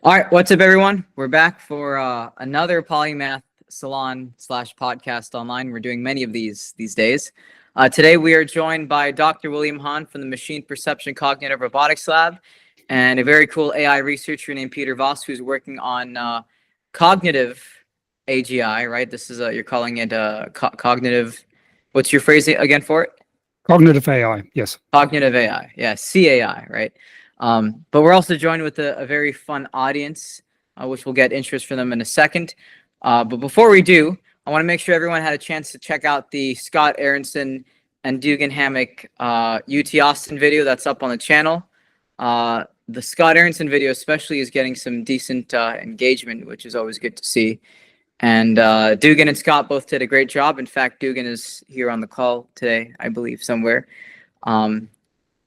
All right, what's up, everyone? We're back for another Polymath Salon / podcast online. We're doing many of these days. Today, we are joined by Dr. William Hahn from the Machine Perception Cognitive Robotics Lab, and a very cool AI researcher named Peter Voss, who's working on cognitive AGI. Right? This is you're calling it cognitive. What's your phrase again for it? Cognitive AI, yes. Cognitive AI, yeah, CAI, right? But we're also joined with a very fun audience, which we'll get interest from them in a second. But before we do, I want to make sure everyone had a chance to check out the Scott Aronson and Dugan Hammock UT Austin video that's up on the channel. The Scott Aronson video especially is getting some decent engagement, which is always good to see. And Dugan and Scott both did a great job. In fact, Dugan is here on the call today, I believe, somewhere.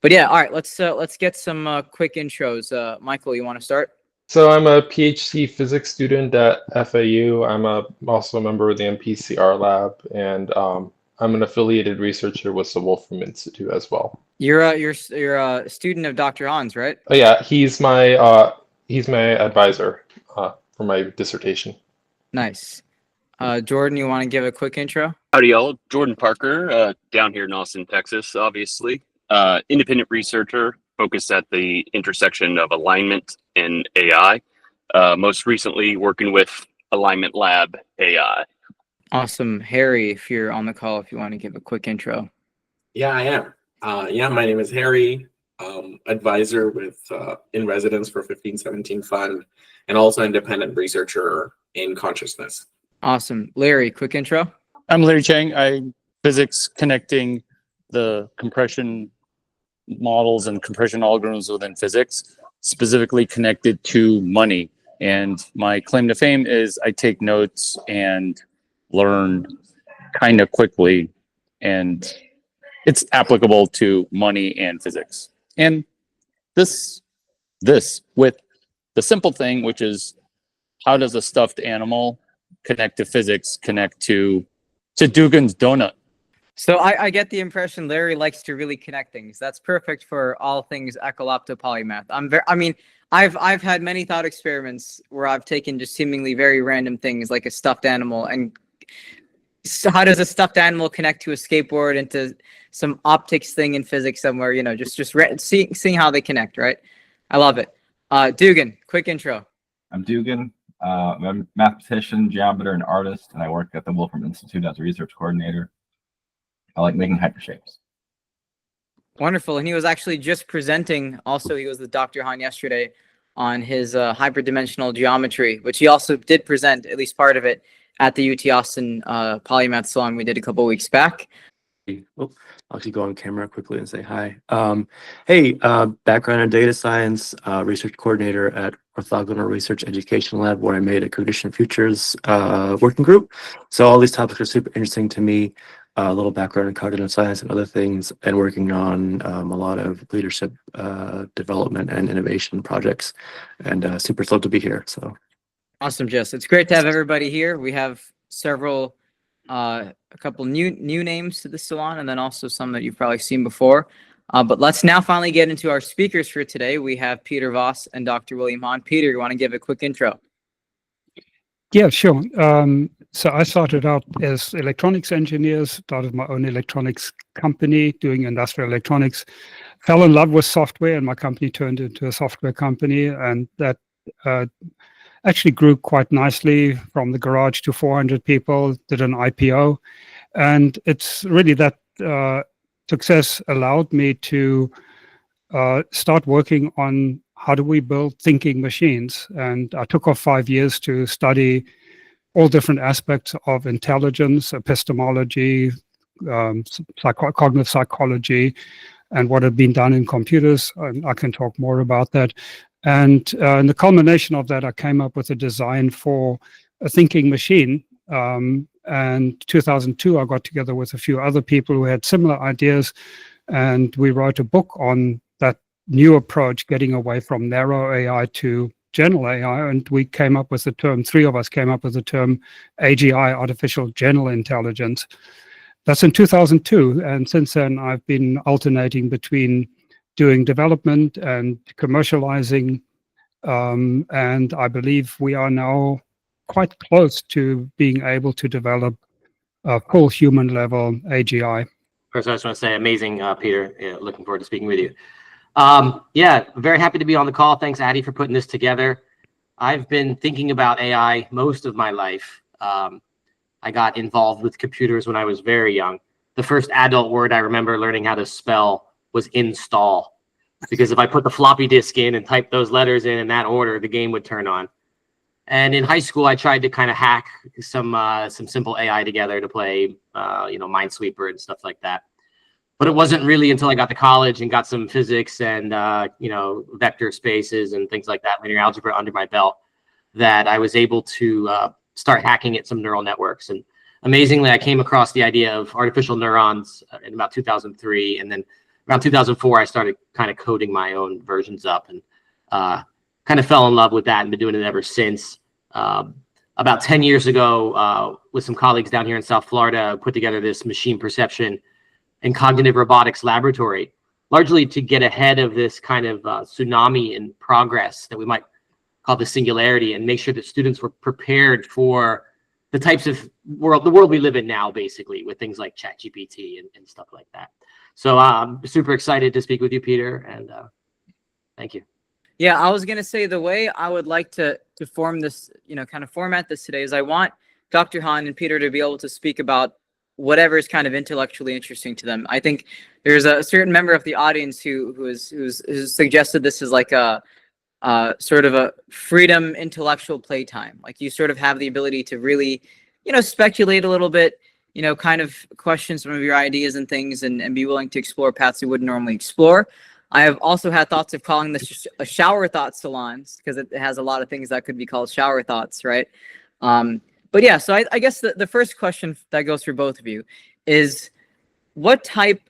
But yeah, all right, let's get some quick intros. Michael, you want to start? So I'm a PhD physics student at FAU. I'm also a member of the MPCR lab, and I'm an affiliated researcher with the Wolfram Institute as well. You're a student of Dr. Hahn's, right? Oh, yeah, he's my advisor for my dissertation. Nice. Jordan, you want to give a quick intro? Howdy, y'all. Jordan Parker, down here in Austin, Texas, obviously. Independent researcher focused at the intersection of alignment and AI. Most recently working with Alignment Lab AI. Awesome. Harry, if you're on the call, if you want to give a quick intro. Yeah, I am. My name is Harry, advisor with in residence for 1517 Fund, and also independent researcher in consciousness. Awesome. Larry, quick intro. I'm Larry Chang. I'm physics connecting the compression models and compression algorithms within physics, specifically connected to money. And my claim to fame is I take notes and learn kind of quickly, and it's applicable to money and physics. And this with the simple thing, which is how does a stuffed animal connect to physics, connect to Dugan's donut? So I get the impression Larry likes to really connect things. That's perfect for all things Ekkolapto Polymath. I've had many thought experiments where I've taken just seemingly very random things like a stuffed animal, and so how does a stuffed animal connect to a skateboard and to some optics thing in physics somewhere? You know, just seeing how they connect, right? I love it. Dugan, quick intro. I'm Dugan. I'm a mathematician, geometer, and artist, and I work at the Wolfram Institute as a research coordinator. I like making hypershapes. Wonderful. And he was actually just presenting, also he was with Dr. Hahn yesterday on his hyperdimensional geometry, which he also did present, at least part of it, at the UT Austin Polymath Salon we did a couple weeks back. I'll actually go on camera quickly and say hi. Background in data science, research coordinator at Orthogonal Research Education Lab, where I made a Cognition Futures working group. So all these topics are super interesting to me. A little background in cognitive science and other things, and working on a lot of leadership development and innovation projects. And super stoked to be here. So awesome, Jess. It's great to have everybody here. We have several, a couple new names to the salon, and then also some that you've probably seen before. But let's now finally get into our speakers for today. We have Peter Voss and Dr. William Hahn. Peter, you want to give a quick intro? Yeah, sure. So I started out as electronics engineer, started my own electronics company doing industrial electronics, fell in love with software, and my company turned into a software company, and that actually grew quite nicely from the garage to 400 people, did an IPO. And it's really that success allowed me to start working on how do we build thinking machines. And I took off 5 years to study all different aspects of intelligence, epistemology, cognitive psychology, and what had been done in computers. And I can talk more about that. And in the culmination of that, I came up with a design for a thinking machine. And 2002, I got together with a few other people who had similar ideas, and we wrote a book on that new approach, getting away from narrow AI to general AI, and we came up with the term, three of us came up with the term AGI, Artificial General Intelligence. That's in 2002, and since then I've been alternating between doing development and commercializing And I believe we are now quite close to being able to develop a full human level AGI. First, I just want to say, amazing, Peter. Looking forward to speaking with you. Yeah, very happy to be on the call. Thanks, Addy, for putting this together. I've been thinking about AI most of my life. I got involved with computers when I was very young. The first adult word I remember learning how to spell was install, because if I put the floppy disk in and typed those letters in that order, the game would turn on. And in high school, I tried to kind of hack some simple AI together to play, Minesweeper and stuff like that. But it wasn't really until I got to college and got some physics and vector spaces and things like that, linear algebra under my belt, that I was able to start hacking at some neural networks. And amazingly, I came across the idea of artificial neurons in about 2003, and then around 2004, I started kind of coding my own versions up, and kind of fell in love with that and been doing it ever since. About 10 years ago, with some colleagues down here in South Florida, put together this machine perception and cognitive robotics laboratory, largely to get ahead of this kind of tsunami in progress that we might call the singularity, and make sure that students were prepared for the types of the world we live in now, basically, with things like ChatGPT and stuff like that. So I'm super excited to speak with you, Peter, and thank you. Yeah, I was gonna say, the way I would like to form this, kind of format this today, is I want Dr. Hahn and Peter to be able to speak about whatever is kind of intellectually interesting to them. I think there's a certain member of the audience who's suggested this is like a sort of a freedom intellectual playtime. Like, you sort of have the ability to really, speculate a little bit, kind of question some of your ideas and things, and be willing to explore paths you wouldn't normally explore. I have also had thoughts of calling this a shower thought salons, because it has a lot of things that could be called shower thoughts, right? But yeah, so I guess the first question that goes for both of you is, what type,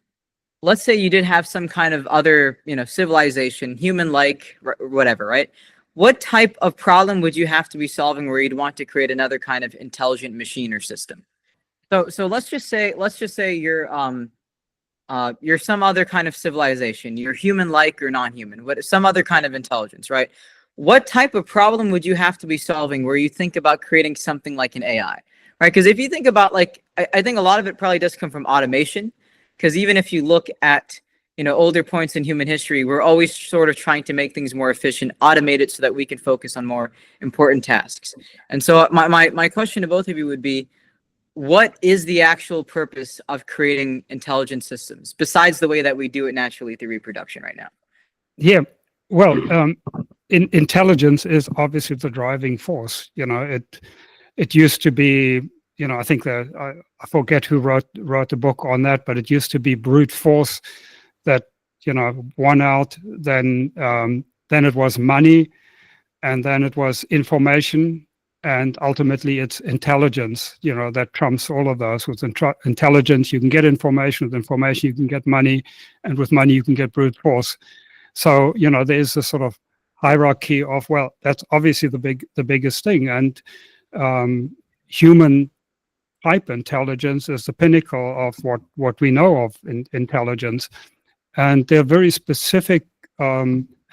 let's say you did have some kind of other, civilization, human-like, whatever, right? What type of problem would you have to be solving where you'd want to create another kind of intelligent machine or system? So let's just say you're some other kind of civilization. You're human-like or non-human, some other kind of intelligence, right? What type of problem would you have to be solving where you think about creating something like an AI, right? Because if you think about, like, I think a lot of it probably does come from automation, because even if you look at, older points in human history, we're always sort of trying to make things more efficient, automate it so that we can focus on more important tasks. And so my question to both of you would be, what is the actual purpose of creating intelligent systems besides the way that we do it naturally through reproduction right now? Yeah, well, intelligence is obviously the driving force. It used to be, I think that I forget who wrote the book on that, but it used to be brute force that won out. Then it was money, and then it was information, and ultimately it's intelligence. That trumps all of those. With intelligence, you can get information. With information, you can get money, and with money, you can get brute force. So there's a sort of hierarchy of, well, that's obviously the biggest thing, and human type intelligence is the pinnacle of what we know of in intelligence, and there are very specific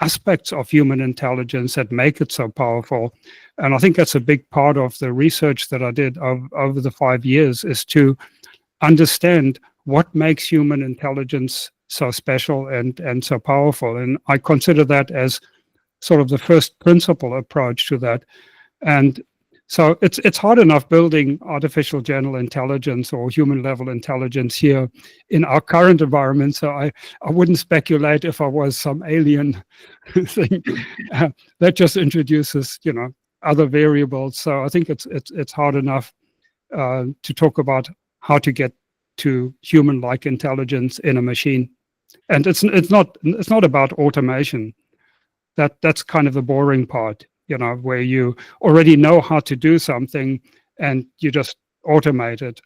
aspects of human intelligence that make it so powerful. And I think that's a big part of the research that I did over the 5 years, is to understand what makes human intelligence so special and so powerful. And I consider that as sort of the first principle approach to that. And so it's hard enough building artificial general intelligence or human level intelligence here in our current environment. So I wouldn't speculate if I was some alien thing that just introduces, other variables. So I think it's hard enough to talk about how to get to human-like intelligence in a machine. And it's not about automation. That's kind of the boring part, where you already know how to do something and you just automate it.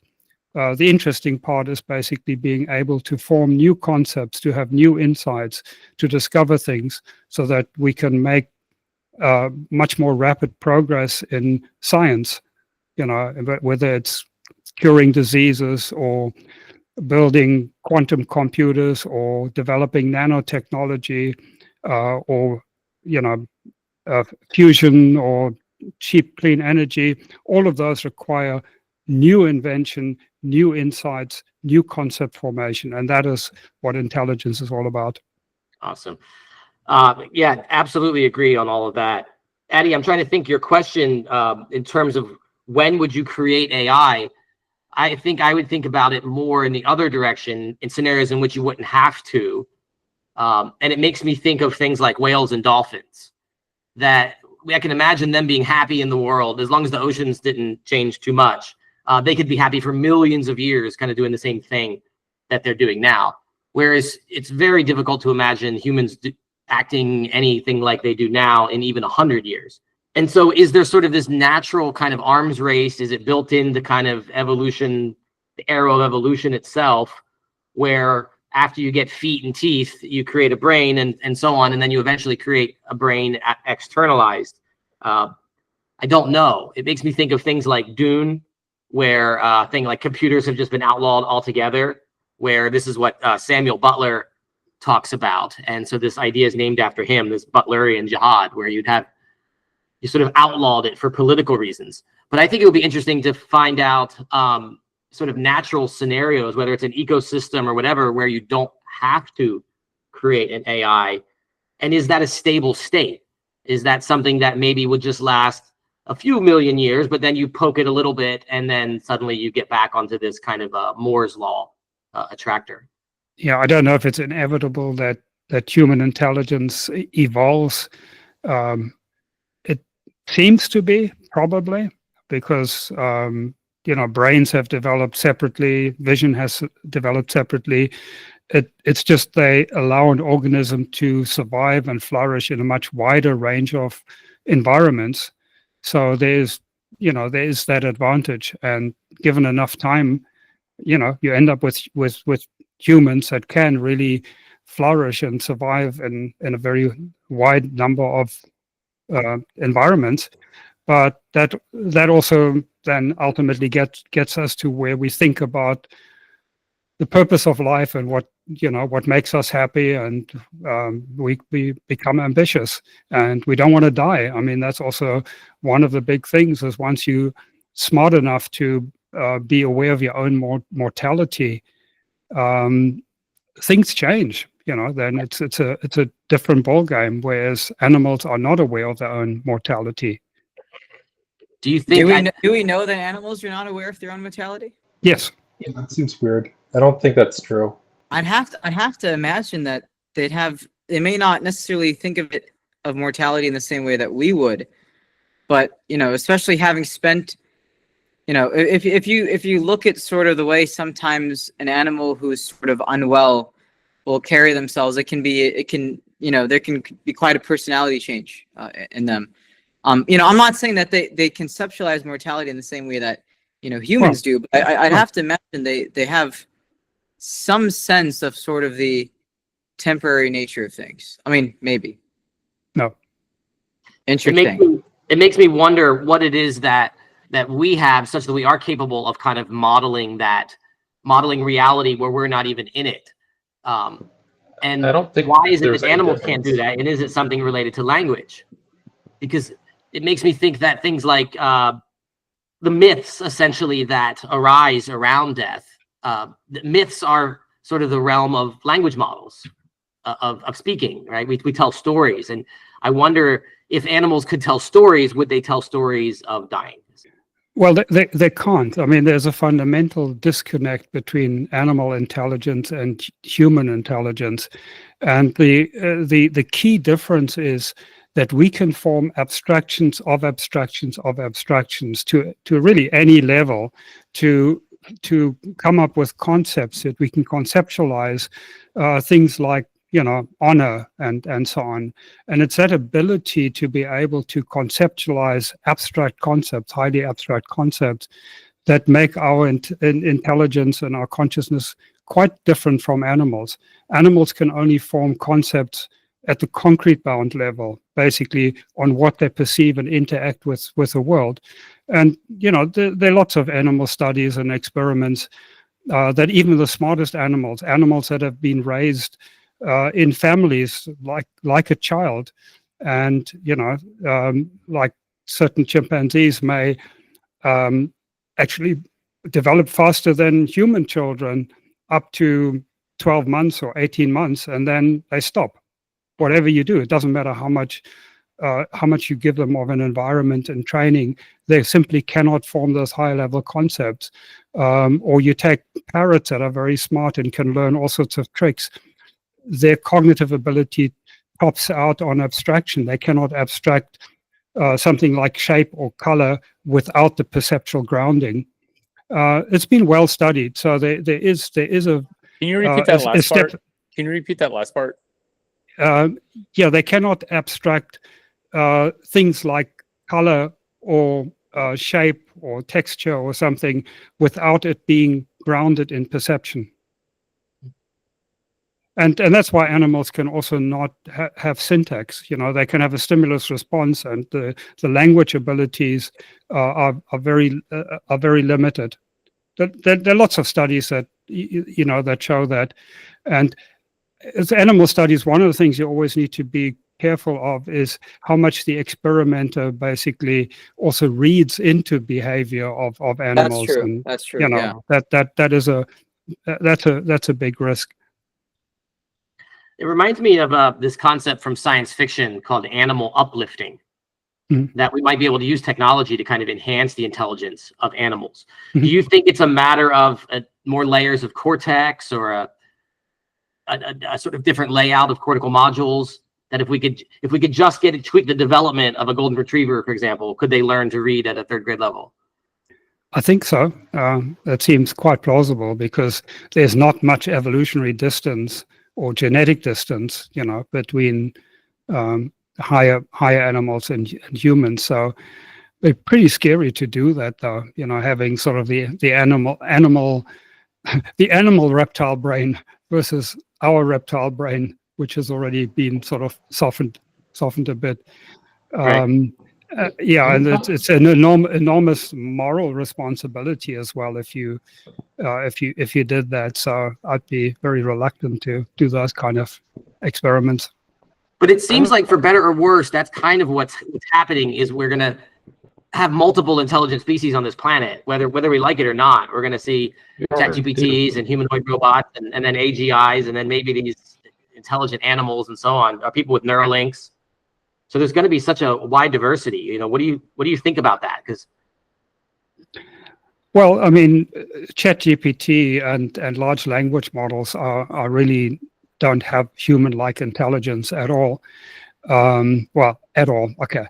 The interesting part is basically being able to form new concepts, to have new insights, to discover things, so that we can make much more rapid progress in science, whether it's curing diseases or building quantum computers or developing nanotechnology, or fusion or cheap, clean energy. All of those require new invention, new insights, new concept formation. And that is what intelligence is all about. Awesome. Yeah, absolutely agree on all of that. Addie, I'm trying to think your question in terms of when would you create AI? I think I would think about it more in the other direction, in scenarios in which you wouldn't have to. And it makes me think of things like whales and dolphins, that I can imagine them being happy in the world as long as the oceans didn't change too much. They could be happy for millions of years, kind of doing the same thing that they're doing now. Whereas it's very difficult to imagine humans acting anything like they do now in even 100 years. And so is there sort of this natural kind of arms race? Is it built into kind of evolution, the arrow of evolution itself, where after you get feet and teeth, you create a brain and so on, and then you eventually create a brain externalized? I don't know. It makes me think of things like Dune, where things like computers have just been outlawed altogether, where this is what Samuel Butler talks about. And so this idea is named after him, this Butlerian jihad, where you sort of outlawed it for political reasons. But I think it would be interesting to find out sort of natural scenarios, whether it's an ecosystem or whatever, where you don't have to create an AI. And is that a stable state? Is that something that maybe would just last a few million years, but then you poke it a little bit and then suddenly you get back onto this kind of Moore's law attractor? Yeah, I don't know if it's inevitable that human intelligence evolves. It seems to be, probably, because brains have developed separately, vision has developed separately. It's just they allow an organism to survive and flourish in a much wider range of environments. So there's that advantage, and given enough time, you end up with humans that can really flourish and survive in a very wide number of environments. But that also then ultimately gets us to where we think about the purpose of life and what makes us happy, and we become ambitious, and we don't want to die. I mean, that's also one of the big things, is once you're smart enough to be aware of your own mortality, things change. Then it's a different ballgame, whereas animals are not aware of their own mortality. Do you think? Do we know that animals are not aware of their own mortality? Yes. Yeah, that seems weird. I don't think that's true. I'd have to imagine that they may not necessarily think of mortality in the same way that we would, but especially having spent, if you look at sort of the way sometimes an animal who's sort of unwell will carry themselves, there can be quite a personality change in them. I'm not saying that they conceptualize mortality in the same way that humans do, but I'd have to imagine they have some sense of sort of the temporary nature of things. I mean, maybe. No. Interesting. It makes me wonder what it is that we have, such that we are capable of kind of modeling reality where we're not even in it. And I don't think why is it there's that any animals difference. can't do that? And is it something related to language? Because it makes me think that things like the myths, essentially, that arise around death, the myths are sort of the realm of language models of speaking, right? We tell stories, and I wonder if animals could tell stories, would they tell stories of dying? Well, they can't. I mean, there's a fundamental disconnect between animal intelligence and human intelligence, and the key difference is that we can form abstractions of abstractions of abstractions to really any level, to come up with concepts that we can conceptualize things like honor and so on. And it's that ability to be able to conceptualize abstract concepts, highly abstract concepts, that make our intelligence and our consciousness quite different from animals. Animals can only form concepts at the concrete bound level, basically on what they perceive and interact with the world. And there are lots of animal studies and experiments that even the smartest animals that have been raised in families like a child, And, like certain chimpanzees may actually develop faster than human children up to 12 months or 18 months, and then they stop. Whatever you do, it doesn't matter how much you give them of an environment and training, they simply cannot form those higher level concepts. Or you take parrots that are very smart and can learn all sorts of tricks. Their cognitive ability tops out on abstraction. They cannot abstract something like shape or color without the perceptual grounding. It's been well studied. So there is a. Can you repeat that last part? Can you repeat that last part? Yeah, they cannot abstract things like color or shape or texture or something without it being grounded in perception. And that's why animals can also not have syntax. They can have a stimulus response, and the language abilities are very limited. There are lots of studies that that show that. And as animal studies, one of the things you always need to be careful of is how much the experimenter basically also reads into behavior of animals. That's true. And that's true. Yeah. that's a big risk. It reminds me of this concept from science fiction called animal uplifting, that we might be able to use technology to kind of enhance the intelligence of animals. Do you think it's a matter of more layers of cortex, or a sort of different layout of cortical modules, that if we could just tweak the development of a golden retriever, for example, could they learn to read at a 3rd grade level? I think so. That seems quite plausible, because there's not much evolutionary distance or genetic distance, between higher animals and humans. So it's pretty scary to do that, though. Having sort of the animal reptile brain versus our reptile brain, which has already been sort of softened a bit. Right. Yeah, and it's an enormous moral responsibility as well if you did that. So I'd be very reluctant to do those kind of experiments. But it seems like, for better or worse, that's kind of what's happening. Is we're gonna have multiple intelligent species on this planet, whether we like it or not. We're gonna see ChatGPTs and humanoid robots, and then AGIs, and then maybe these intelligent animals and so on, people with Neuralinks. So there's going to be such a wide diversity. What do you think about that? Because, well, I mean, ChatGPT and large language models are really don't have human-like intelligence at all. Well, at all. Okay.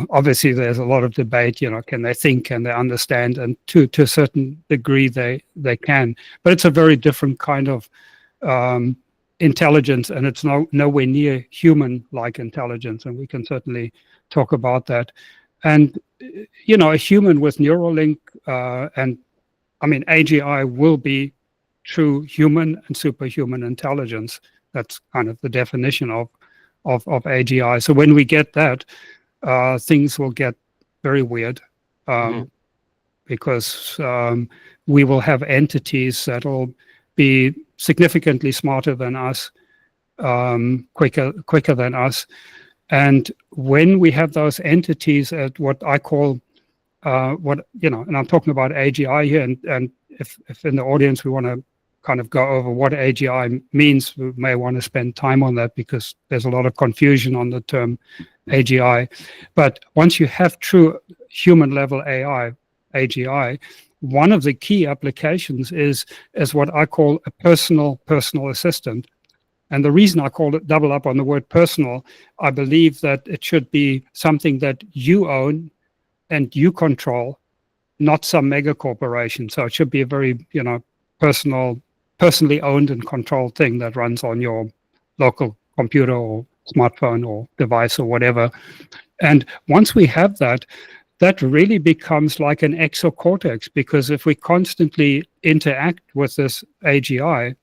Obviously, there's a lot of debate. Can they think? Can they understand? And to a certain degree, they can. But it's a very different kind of intelligence, and it's nowhere near human-like intelligence, and we can certainly talk about that. And a human with Neuralink and I mean AGI will be true human and superhuman intelligence. That's kind of the definition of AGI. So when we get that, things will get very weird, because we will have entities that will be significantly smarter than us, quicker than us. And when we have those entities at what I call, and I'm talking about AGI here, and if in the audience we want to kind of go over what AGI means, we may want to spend time on that, because there's a lot of confusion on the term AGI. But once you have true human level AI, AGI, one of the key applications is what I call a personal assistant. And the reason I call it, double up on the word personal, I believe that it should be something that you own and you control, not some mega corporation. So it should be a very, personally owned and controlled thing that runs on your local computer or smartphone or device or whatever. And once we have that, that really becomes like an exocortex, because if we constantly interact with this AGI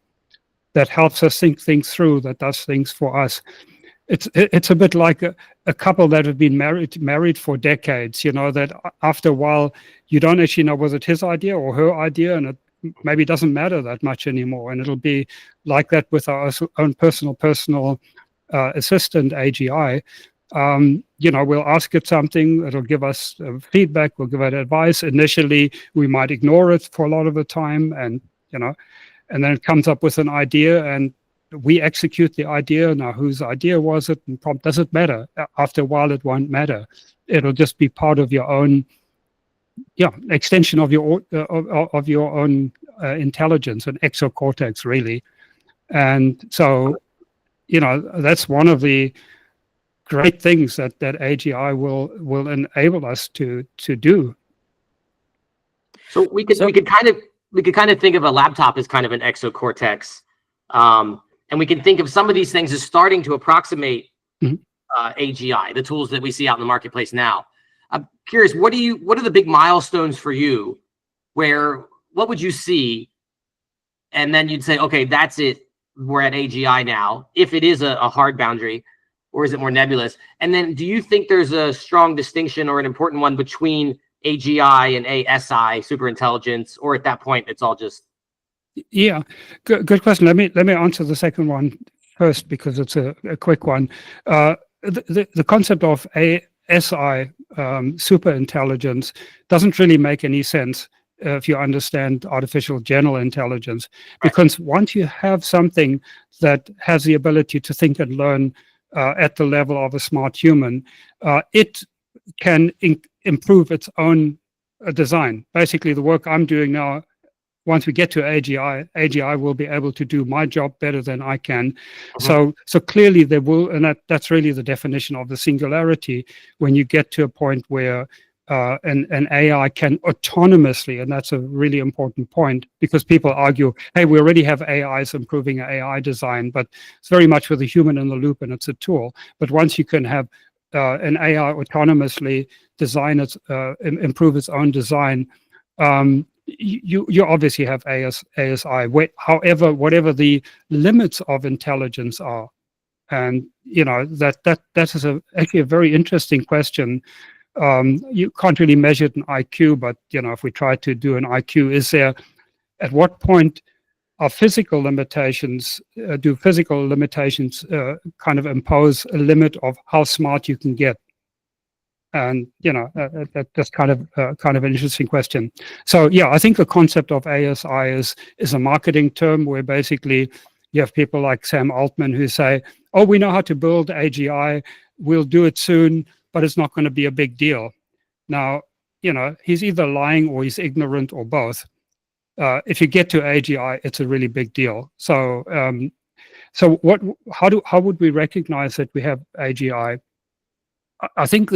that helps us think things through, that does things for us, it's a bit like a couple that have been married for decades, that after a while you don't actually know was it his idea or her idea, and it maybe doesn't matter that much anymore. And it'll be like that with our own personal assistant AGI. We'll ask it something, it'll give us feedback, we'll give it advice. Initially, we might ignore it for a lot of the time, and then it comes up with an idea, and we execute the idea. Now, whose idea was it? And doesn't matter. After a while, it won't matter. It'll just be part of your own, extension of your own intelligence, an exocortex, really. And so, that's one of the great things that AGI will enable us to do. So we could kind of think of a laptop as kind of an exocortex, and we can think of some of these things as starting to approximate AGI, the tools that we see out in the marketplace now. I'm curious, what are the big milestones for you? What would you see, and then you'd say, okay, that's it. We're at AGI now. If it is a hard boundary, or is it more nebulous? And then, do you think there's a strong distinction or an important one between AGI and ASI, superintelligence, or at that point it's all just? Yeah, good question. Let me answer the second one first, because it's a quick one. The concept of ASI, superintelligence, doesn't really make any sense if you understand artificial general intelligence, because once you have something that has the ability to think and learn at the level of a smart human, it can improve its own design. Basically, the work I'm doing now, once we get to AGI will be able to do my job better than I can. So clearly there will, and that's really the definition of the singularity, when you get to a point where an AI can autonomously, and that's a really important point, because people argue, hey, we already have AIs improving AI design, but it's very much with a human in the loop and it's a tool. But once you can have an AI autonomously improve its own design, you obviously have ASI. However, whatever the limits of intelligence are, and that is actually a very interesting question. You can't really measure it in IQ, but if we try to do an IQ, at what point are physical limitations? Do physical limitations kind of impose a limit of how smart you can get? And that's kind of an interesting question. So I think the concept of ASI is a marketing term, where basically you have people like Sam Altman who say, "Oh, we know how to build AGI. We'll do it soon, but it's not going to be a big deal." Now, he's either lying or he's ignorant or both. If you get to AGI, it's a really big deal. So, how would we recognize that we have AGI? I think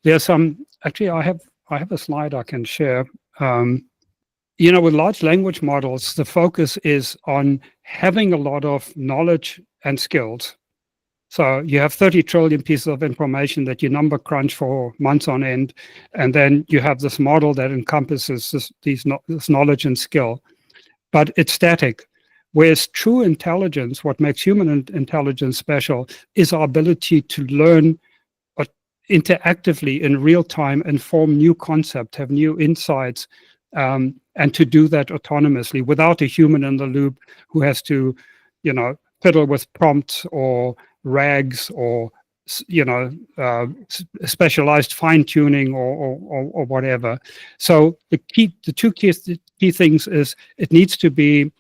there's some. Actually, I have a slide I can share. With large language models, the focus is on having a lot of knowledge and skills. So you have 30 trillion pieces of information that you number crunch for months on end, and then you have this model that encompasses this knowledge and skill, but it's static. Whereas true intelligence, what makes human intelligence special, is our ability to learn interactively in real time and form new concepts, have new insights, and to do that autonomously without a human in the loop who has to, fiddle with prompts or rags or specialized fine tuning or whatever. So the two key things is it needs to be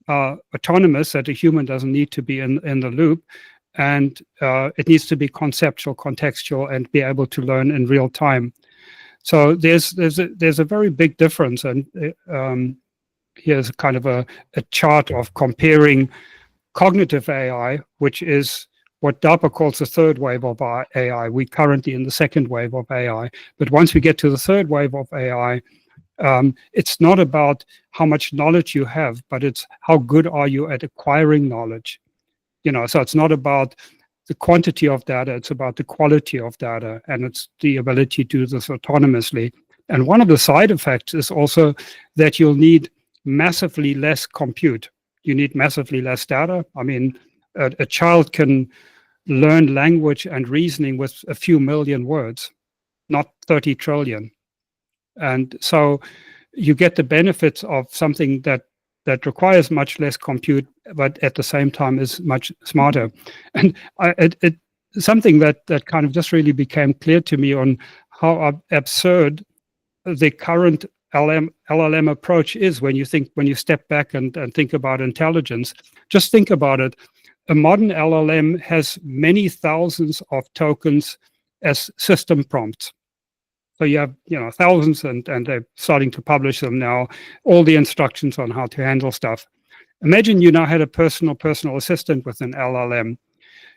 autonomous, that a human doesn't need to be in the loop, and it needs to be conceptual, contextual, and be able to learn in real time. So there's a very big difference, and here's kind of a chart of comparing cognitive AI, which is what DARPA calls the third wave of AI. We're currently in the second wave of AI, but once we get to the third wave of AI, it's not about how much knowledge you have, but it's how good are you at acquiring knowledge. So it's not about the quantity of data, it's about the quality of data, and it's the ability to do this autonomously. And one of the side effects is also that you'll need massively less compute. You need massively less data. I mean, a child can learn language and reasoning with a few million words, not 30 trillion. And so you get the benefits of something that requires much less compute, but at the same time is much smarter. And something that kind of just really became clear to me on how absurd the current LLM approach is when you step back and think about intelligence. Just think about it. A modern LLM has many thousands of tokens as system prompts. So you have, thousands, and they're starting to publish them now, all the instructions on how to handle stuff. Imagine you now had a personal assistant with an LLM.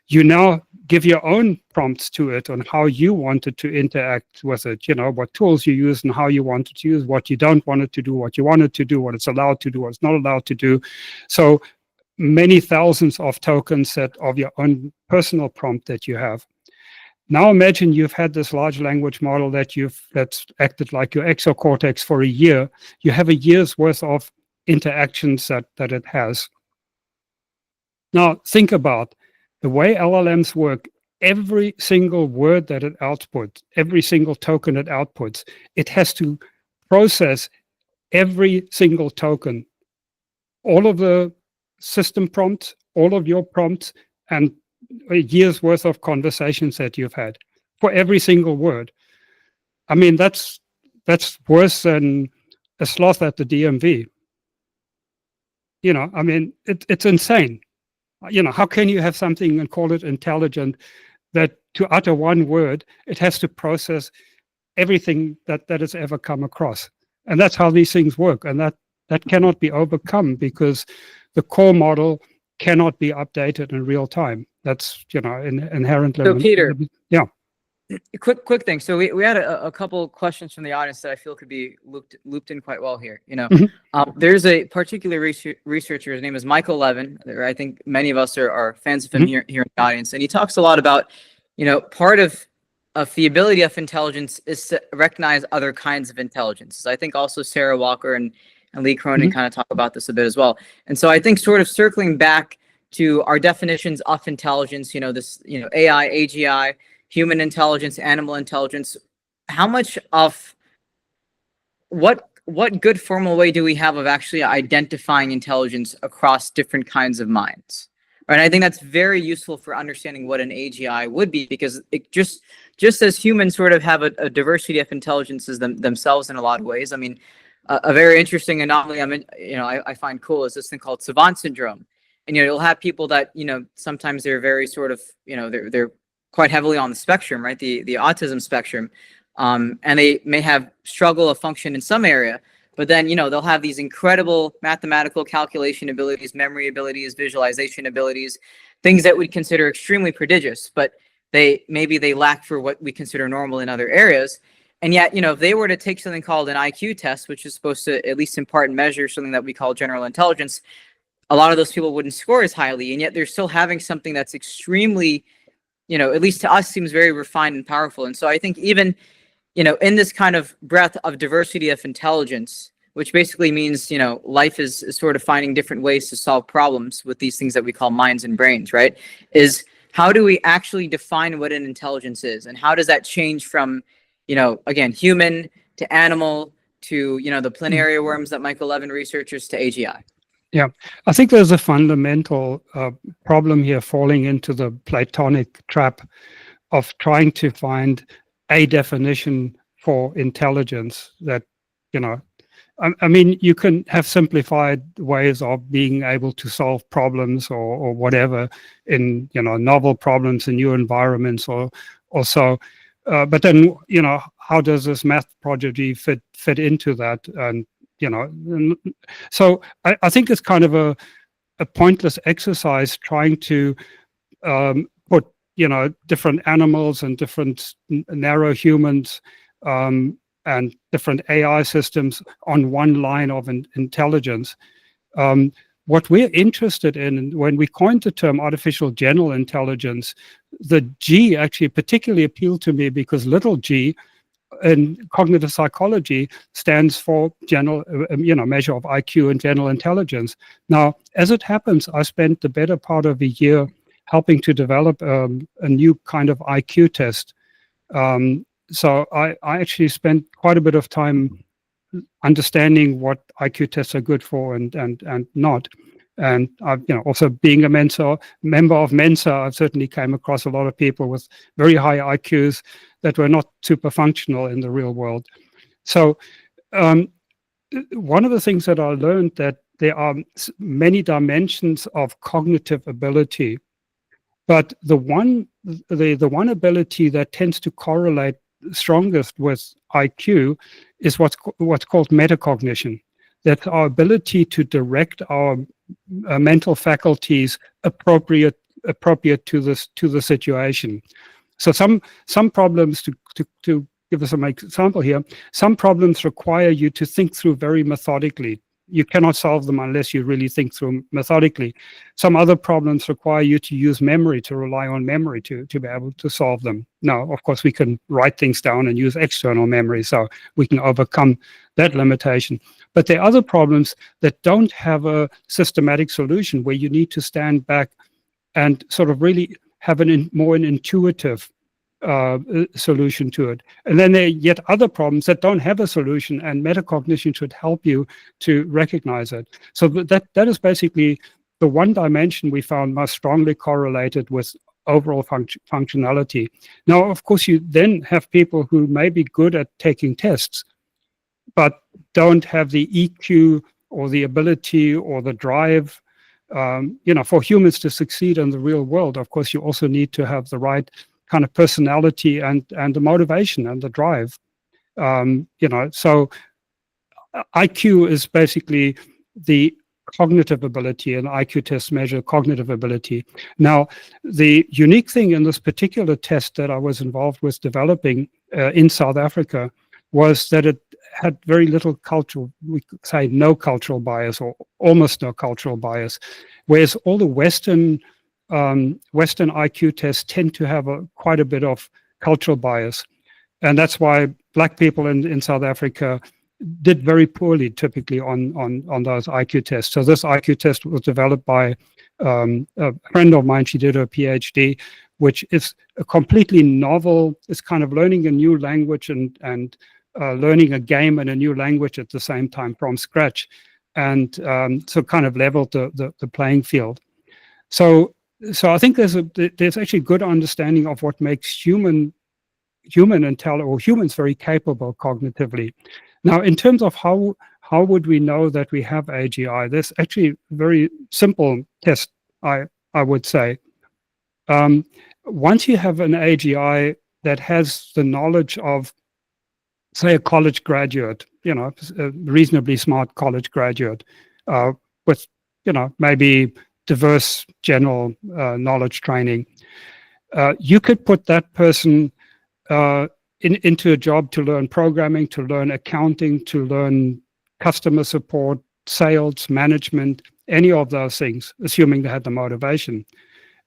You now give your own prompts to it on how you want it to interact with it, what tools you use and how you want it to use, what you don't want it to do, what you want it to do, what it's allowed to do, what it's not allowed to do. So many thousands of tokens of your own personal prompt that you have. Now imagine you've had this large language model that's acted like your exocortex for a year. You have a year's worth of interactions that it has. Now think about the way LLMs work. Every single word that it outputs, every single token it outputs, it has to process every single token, all of the system prompts, all of your prompts, and a year's worth of conversations that you've had for every single word. I mean, that's worse than a sloth at the DMV. I mean, it's insane. How can you have something and call it intelligent that to utter one word, it has to process everything that it's ever come across? And that's how these things work. And that cannot be overcome because the core model cannot be updated in real time. That's, inherent limit. So Peter, yeah. Quick thing. So we had a couple questions from the audience that I feel could be looped in quite well here. There's a particular researcher. His name is Michael Levin. I think many of us are fans of him here in the audience, and he talks a lot about, part of the ability of intelligence is to recognize other kinds of intelligence. I think also Sarah Walker and Lee Cronin kind of talk about this a bit as well. And so I think sort of circling back to our definitions of intelligence, AI, AGI, human intelligence, animal intelligence, how much of what good formal way do we have of actually identifying intelligence across different kinds of minds? Right. I think that's very useful for understanding what an AGI would be, because it just as humans sort of have a diversity of intelligences themselves in a lot of ways. I mean, a very interesting anomaly I find cool is this thing called savant syndrome. And you'll have people that sometimes they're very sort of they're quite heavily on the spectrum, right? The autism spectrum, and they may have struggle of function in some area, but then they'll have these incredible mathematical calculation abilities, memory abilities, visualization abilities, things that we'd consider extremely prodigious, but maybe they lack for what we consider normal in other areas. And yet, if they were to take something called an IQ test, which is supposed to at least in part measure something that we call general intelligence, a lot of those people wouldn't score as highly, and yet they're still having something that's extremely, at least to us, seems very refined and powerful. And so I think even, in this kind of breadth of diversity of intelligence, which basically means, life is sort of finding different ways to solve problems with these things that we call minds and brains, right? Is how do we actually define what an intelligence is? And how does that change from, again, human to animal to, the planaria worms that Michael Levin researchers to AGI? Yeah, I think there's a fundamental problem here, falling into the Platonic trap of trying to find a definition for intelligence that, I mean, you can have simplified ways of being able to solve problems or whatever in, novel problems in new environments or so. But then, how does this math prodigy fit into that? And so I think it's kind of a pointless exercise trying to put different animals and different narrow humans and different AI systems on one line of intelligence. What we're interested in, when we coined the term artificial general intelligence, the G actually particularly appealed to me because little g in cognitive psychology stands for general, measure of IQ and general intelligence. Now, as it happens, I spent the better part of a year helping to develop a new kind of IQ test. So I actually spent quite a bit of time understanding what IQ tests are good for and not. And I've, also being a member of Mensa, I've certainly came across a lot of people with very high IQs that were not super functional in the real world. So one of the things that I learned that there are many dimensions of cognitive ability, but the one ability that tends to correlate strongest with IQ is what's called metacognition. That's our ability to direct our mental faculties appropriate to the situation. So some problems, to give us an example here, some problems require you to think through very methodically. You cannot solve them unless you really think through methodically. Some other problems require you to use memory, to rely on memory to be able to solve them. Now, of course, we can write things down and use external memory, so we can overcome that limitation. But there are other problems that don't have a systematic solution, where you need to stand back and sort of really have more an intuitive solution to it. And then there are yet other problems that don't have a solution, and metacognition should help you to recognize it. So that is basically the one dimension we found most strongly correlated with overall functionality. Now, of course, you then have people who may be good at taking tests, but don't have the EQ or the ability or the drive. For humans to succeed in the real world, of course, you also need to have the right kind of personality and the motivation and the drive. So IQ is basically the cognitive ability, and IQ tests measure cognitive ability. Now, the unique thing in this particular test that I was involved with developing in South Africa was that it had very little cultural, we could say no cultural bias, or almost no cultural bias, whereas all the Western IQ tests tend to have quite a bit of cultural bias. And that's why Black people in South Africa did very poorly typically on those IQ tests. So this IQ test was developed by a friend of mine. She did her PhD, which is a completely novel, it's kind of learning a new language and learning a game in a new language at the same time from scratch. And so kind of leveled the playing field. So I think there's actually good understanding of what makes human intelligence, or humans, very capable cognitively. Now, in terms of how would we know that we have AGI, there's actually a very simple test, I would say. Once you have an AGI that has the knowledge of, say, a college graduate, a reasonably smart college graduate with, maybe diverse general knowledge training, you could put that person into a job to learn programming, to learn accounting, to learn customer support, sales, management, any of those things, assuming they had the motivation.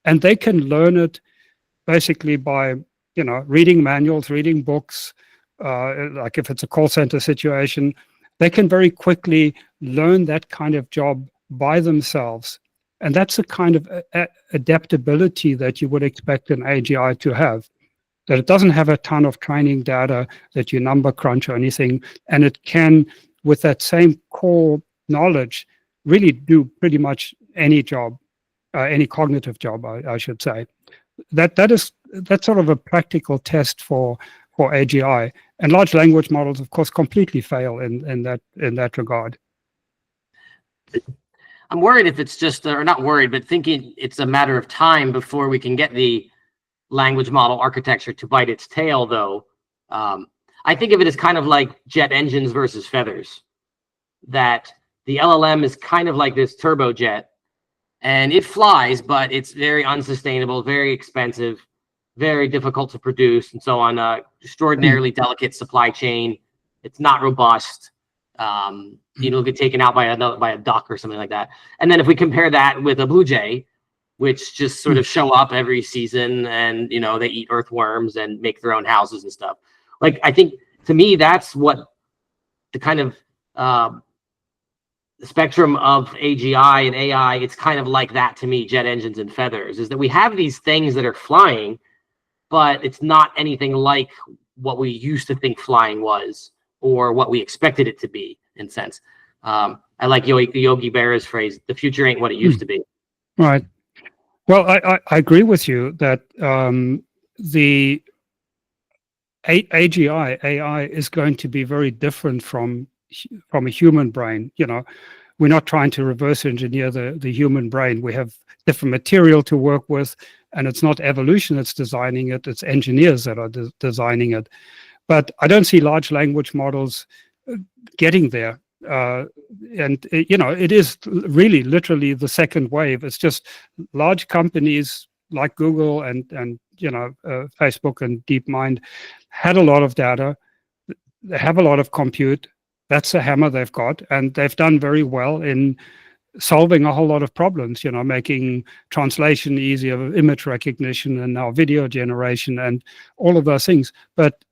And they can learn it basically by, reading manuals, reading books, like if it's a call center situation, they can very quickly learn that kind of job by themselves. And that's the kind of adaptability that you would expect an AGI to have. That it doesn't have a ton of training data that you number crunch or anything, and it can, with that same core knowledge, really do pretty much any job, any cognitive job, I should say. That's sort of a practical test for AGI, and large language models, of course, completely fail in that regard. I'm worried if it's just, or not worried, but thinking it's a matter of time before we can get the language model architecture to bite its tail, though. I think of it as kind of like jet engines versus feathers, that the LLM is kind of like this turbojet, and it flies, but it's very unsustainable, very expensive, very difficult to produce, and so on. Extraordinarily delicate supply chain. It's not robust. It'll get taken out by a duck or something like that. And then if we compare that with a blue jay, which just sort of show up every season, and they eat earthworms and make their own houses and stuff. Like, I think, to me, that's what the kind of spectrum of AGI and AI, it's kind of like that to me, jet engines and feathers, is that we have these things that are flying, but it's not anything like what we used to think flying was, or what we expected it to be, in sense. I like Yogi Berra's phrase, the future ain't what it used to be. Right. Well, I agree with you that the AGI, AI, is going to be very different from a human brain. You know, we're not trying to reverse engineer the human brain. We have different material to work with, and it's not evolution that's designing it, it's engineers that are designing it. But I don't see large language models getting there. And it is really literally the second wave. It's just large companies like Google and Facebook and DeepMind had a lot of data. They have a lot of compute. That's the hammer they've got, and they've done very well in solving a whole lot of problems, making translation easier, image recognition, and now video generation and all of those things. But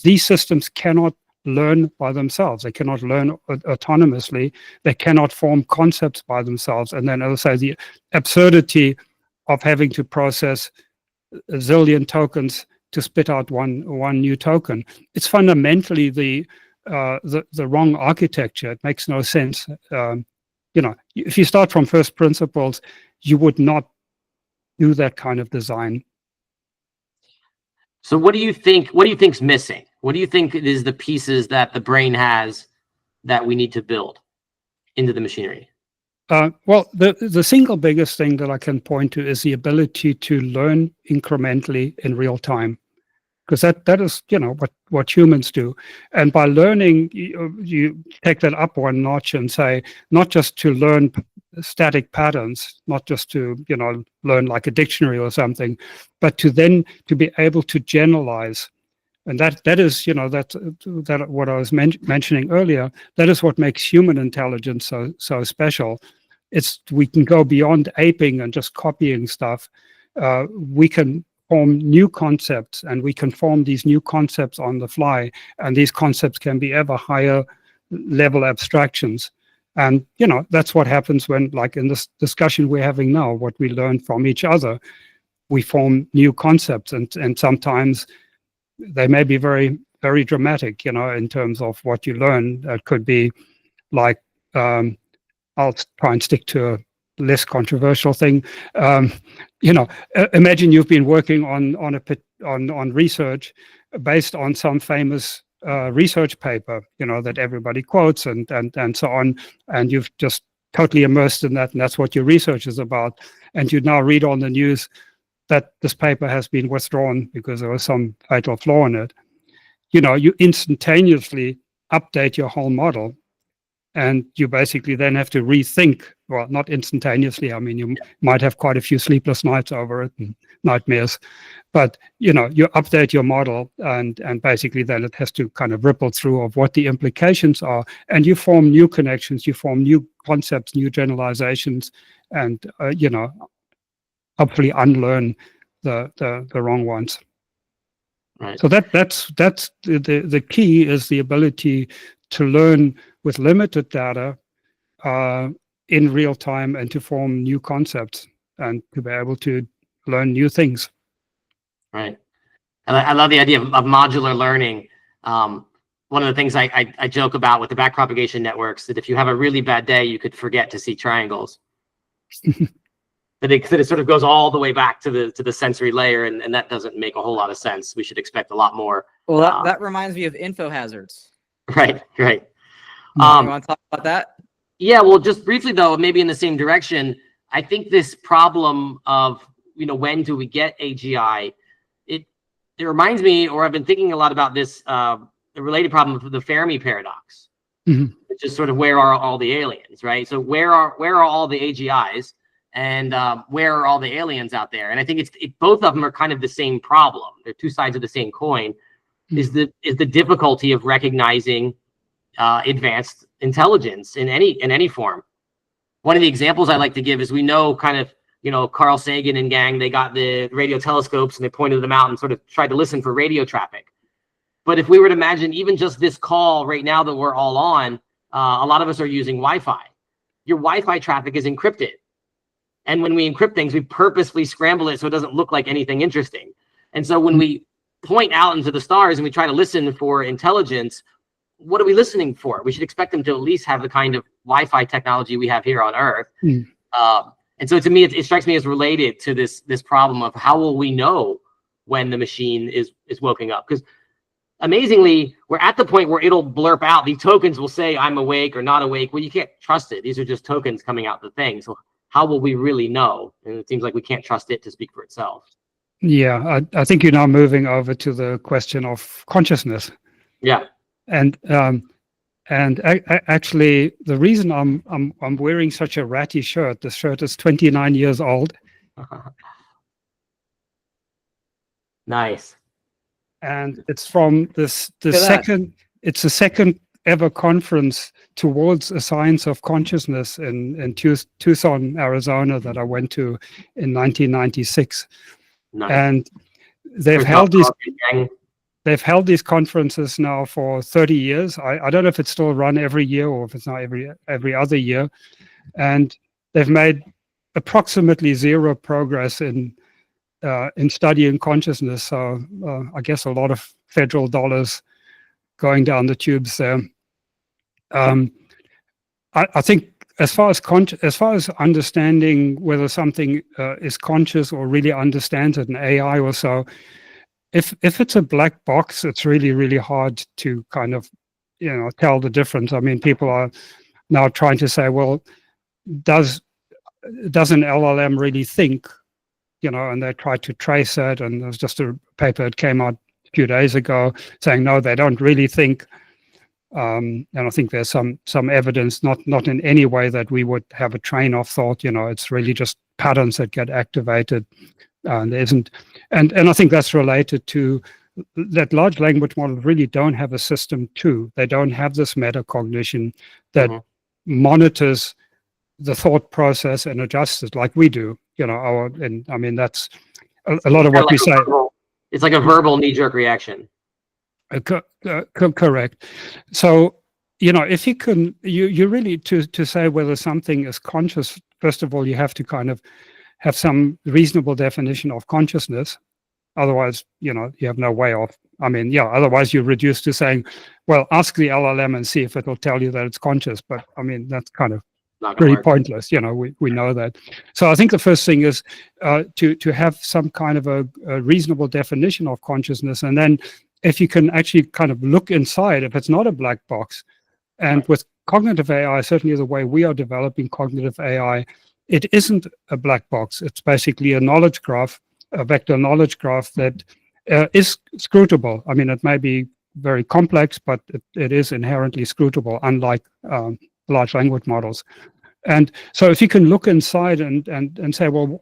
these systems cannot learn by themselves. They cannot learn autonomously. They cannot form concepts by themselves. And then also the absurdity of having to process a zillion tokens to spit out one new token. It's fundamentally the wrong architecture. It makes no sense. If you start from first principles, you would not do that kind of design. So what do you think's missing? What do you think is the pieces that the brain has that we need to build into the machinery? Well, the single biggest thing that I can point to is the ability to learn incrementally in real time, because that is what humans do. And by learning, you take that up one notch and say, not just to learn static patterns, not just to learn like a dictionary or something, but to be able to generalize. And that is that what I was mentioning earlier. That is what makes human intelligence so special. We can go beyond aping and just copying stuff. We can form new concepts, and we can form these new concepts on the fly, and these concepts can be ever higher level abstractions. And that's what happens when, like in this discussion we're having now, what we learn from each other, we form new concepts, and sometimes they may be very, very dramatic, in terms of what you learn. That could be like, I'll try and stick to a less controversial thing. Imagine you've been working on research based on some famous research paper, that everybody quotes and so on, and you've just totally immersed in that, and that's what your research is about. And you now read on the news that this paper has been withdrawn because there was some fatal flaw in it. You instantaneously update your whole model, and you basically then have to rethink. Well, not instantaneously. I mean, you might have quite a few sleepless nights over it and nightmares, but you update your model, and basically then it has to kind of ripple through of what the implications are, and you form new connections, you form new concepts, new generalizations, and hopefully unlearn the wrong ones. Right. So that's the key, is the ability to learn with limited data in real time, and to form new concepts, and to be able to learn new things. Right. And I love the idea of modular learning. One of the things I joke about with the backpropagation networks, that if you have a really bad day, you could forget to see triangles. that it sort of goes all the way back to the sensory layer, and that doesn't make a whole lot of sense. We should expect a lot more. Well, that reminds me of info hazards. Right. You want to talk about that? Yeah, well, just briefly though, maybe in the same direction, I think this problem of, when do we get AGI, it reminds me, or I've been thinking a lot about this, the related problem of the Fermi paradox, which is sort of, where are all the aliens, right? So where are all the AGIs, and where are all the aliens out there? And I think both of them are kind of the same problem. They're two sides of the same coin. Is the difficulty of recognizing advanced intelligence in any form. One of the examples I like to give is, we know kind of, Carl Sagan and gang, they got the radio telescopes and they pointed them out and sort of tried to listen for radio traffic. But if we were to imagine even just this call right now that we're all on, a lot of us are using Wi-Fi. Your Wi-Fi traffic is encrypted. And when we encrypt things, we purposely scramble it so it doesn't look like anything interesting. And so when we point out into the stars and we try to listen for intelligence, what are we listening for? We should expect them to at least have the kind of Wi-Fi technology we have here on Earth. And so to me, it strikes me as related to this problem of how will we know when the machine is woken up? Because amazingly, we're at the point where it'll blurp out. These tokens will say I'm awake or not awake. Well, you can't trust it. These are just tokens coming out the thing. So how will we really know? And it seems like we can't trust it to speak for itself. Yeah, I think you're now moving over to the question of consciousness. Yeah. And actually, the reason I'm wearing such a ratty shirt, this shirt is 29 years old. Nice. And it's from the second ever conference towards a science of consciousness in Tucson, Arizona, that I went to in 1996. Nice. And they've held these conferences now for 30 years. I don't know if it's still run every year or if it's now every other year. And they've made approximately zero progress in studying consciousness. So I guess a lot of federal dollars going down the tubes there. I think as far as understanding whether something is conscious or really understands it, an AI or so, if it's a black box, it's really, really hard to kind of, tell the difference. I mean, people are now trying to say, well, does an LLM really think? And they try to trace it. And there's just a paper that came out a few days ago saying, no, they don't really think. And I think there's some evidence, not in any way that we would have a train of thought. It's really just patterns that get activated. There isn't, and I think that's related to that large language models really don't have a system too. They don't have this metacognition that monitors the thought process and adjusts it like we do. I mean that's a lot of what we say. It's like a verbal knee-jerk reaction. Correct. So, if you can, you really to say whether something is conscious, first of all, you have to kind of have some reasonable definition of consciousness. Otherwise, you have no way of. I mean, otherwise you're reduced to saying, well, ask the LLM and see if it'll tell you that it's conscious. But I mean, that's kind of pretty pointless. We know that. So I think the first thing is to have some kind of a reasonable definition of consciousness, and then if you can actually kind of look inside, if it's not a black box, and with cognitive AI, certainly the way we are developing cognitive AI, it isn't a black box. It's basically a knowledge graph, a vector knowledge graph that is scrutable. I mean, it may be very complex, but it is inherently scrutable, unlike large language models. And so if you can look inside and say, well,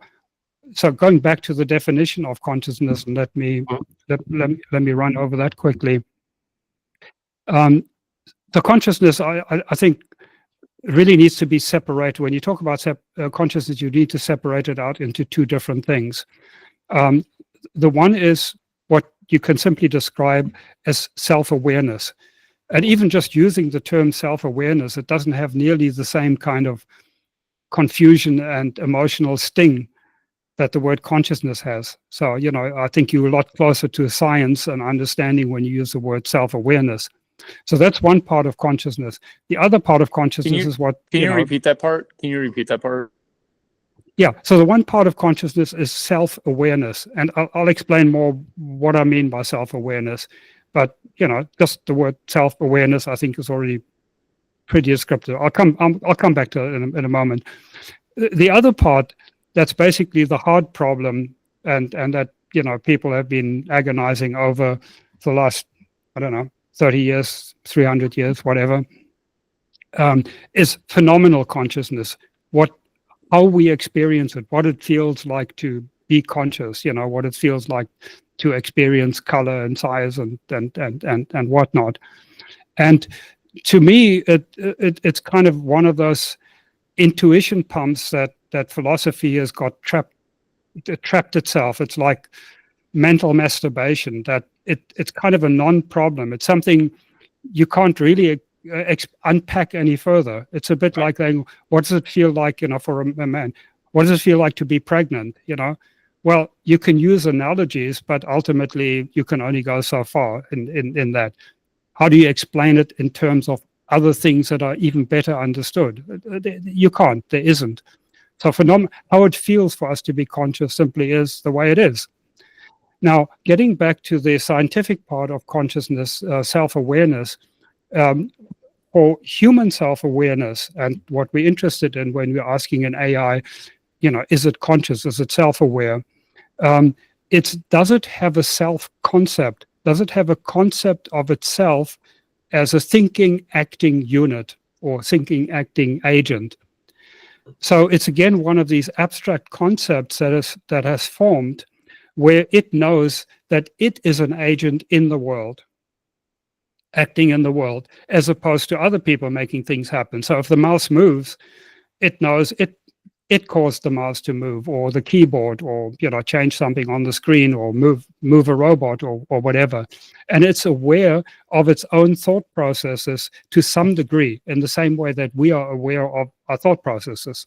so going back to the definition of consciousness, and let me run over that quickly. The consciousness, I think, really needs to be separated. When you talk about consciousness, you need to separate it out into two different things. The one is what you can simply describe as self-awareness. And even just using the term self-awareness, it doesn't have nearly the same kind of confusion and emotional sting that the word consciousness has. So, I think you're a lot closer to science and understanding when you use the word self-awareness. So that's one part of consciousness. The other part of consciousness is what... Can you repeat that part? Can you repeat that part? Yeah, so the one part of consciousness is self-awareness. And I'll explain more what I mean by self-awareness. But, just the word self-awareness, I think, is already pretty descriptive. I'll come back to it in a moment. The other part, that's basically the hard problem, and that people have been agonizing over the last, 30 years, 300 years, whatever, is phenomenal consciousness. How we experience it, what it feels like to be conscious, what it feels like to experience color and size and whatnot. And to me, it's kind of one of those intuition pumps that philosophy has got trapped itself. It's like mental masturbation, that it's kind of a non-problem. It's something you can't really unpack any further. It's a bit like saying, what does it feel like, for a man? What does it feel like to be pregnant? Well, you can use analogies, but ultimately you can only go so far in that. how do you explain it in terms of other things that are even better understood? You can't. There isn't. So how it feels for us to be conscious simply is the way it is. Now, getting back to the scientific part of consciousness, self-awareness, for human self-awareness, and what we're interested in when we're asking an AI, is it conscious? Is it self-aware? Does it have a self-concept? Does it have a concept of itself as a thinking, acting unit or thinking, acting agent? So it's again one of these abstract concepts that has formed, where it knows that it is an agent in the world, acting in the world, as opposed to other people making things happen. So if the mouse moves, it knows it caused the mouse to move, or the keyboard, or change something on the screen, or move a robot, or whatever. And it's aware of its own thought processes to some degree, in the same way that we are aware of our thought processes.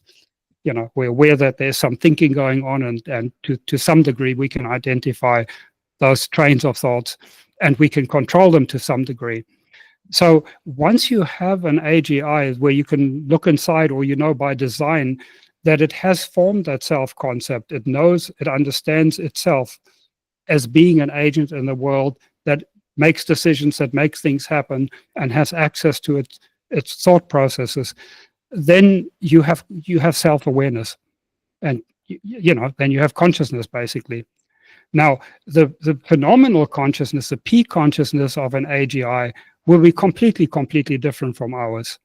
We're aware that there's some thinking going on, and to some degree we can identify those trains of thoughts, and we can control them to some degree. So once you have an AGI where you can look inside, or by design that it has formed that self-concept, it knows, it understands itself as being an agent in the world that makes decisions, that makes things happen, and has access to its thought processes, then you have self-awareness, and then you have consciousness, basically. Now, the phenomenal consciousness, the peak consciousness of an AGI will be completely different from ours.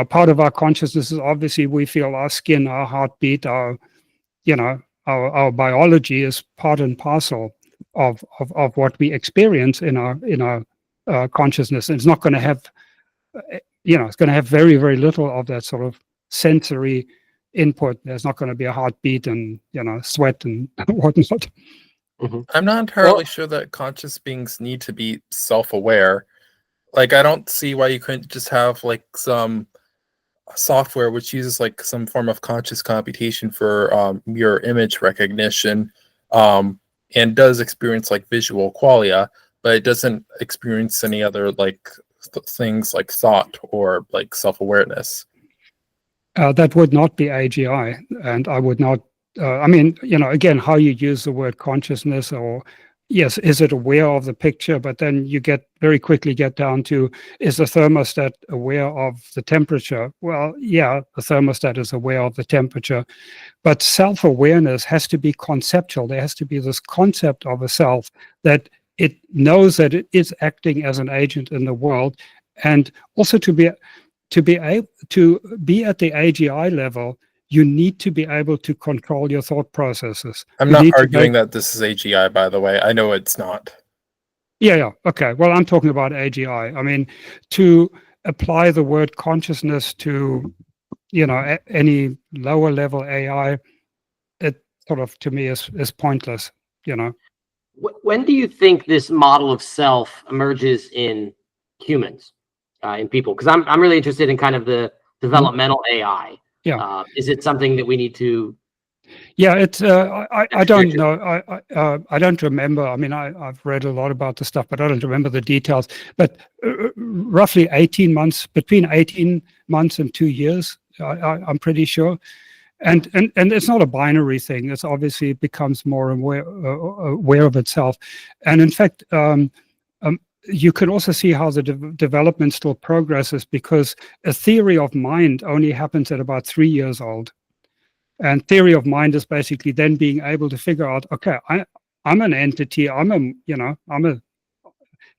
Part of our consciousness is obviously we feel our skin, our heartbeat, our biology is part and parcel of what we experience in our consciousness. And it's not going to have, it's going to have very little of that sort of sensory input. There's not going to be a heartbeat and sweat and whatnot. Mm-hmm. I'm not entirely sure that conscious beings need to be self-aware. Like, I don't see why you couldn't just have like some software which uses like some form of conscious computation for mirror image recognition, and does experience like visual qualia, but it doesn't experience any other like things like thought or like self-awareness. That would not be AGI, and I would not. Again, how you use the word consciousness, or yes, is it aware of the picture? But then you very quickly get down to, is the thermostat aware of the temperature? Well, yeah, the thermostat is aware of the temperature, but self-awareness has to be conceptual. There has to be this concept of a self that it knows that it is acting as an agent in the world, and also to be able to be at the AGI level. You need to be able to control your thought processes. I'm not arguing that this is AGI, by the way. I know it's not. Yeah. Okay. Well, I'm talking about AGI. I mean, to apply the word consciousness to, any lower level AI, it sort of, to me, is pointless, When do you think this model of self emerges in humans, in people? Because I'm really interested in kind of the developmental AI. Yeah. Is it something that we need to? Yeah, it's. I don't know. I don't remember. I mean, I've read a lot about the stuff, but I don't remember the details. But roughly 18 months, between 18 months and 2 years, I'm pretty sure. And it's not a binary thing. It's obviously it becomes more aware of itself. And in fact, you can also see how the development still progresses, because a theory of mind only happens at about 3 years old. And theory of mind is basically then being able to figure out, okay, I'm an entity. I'm an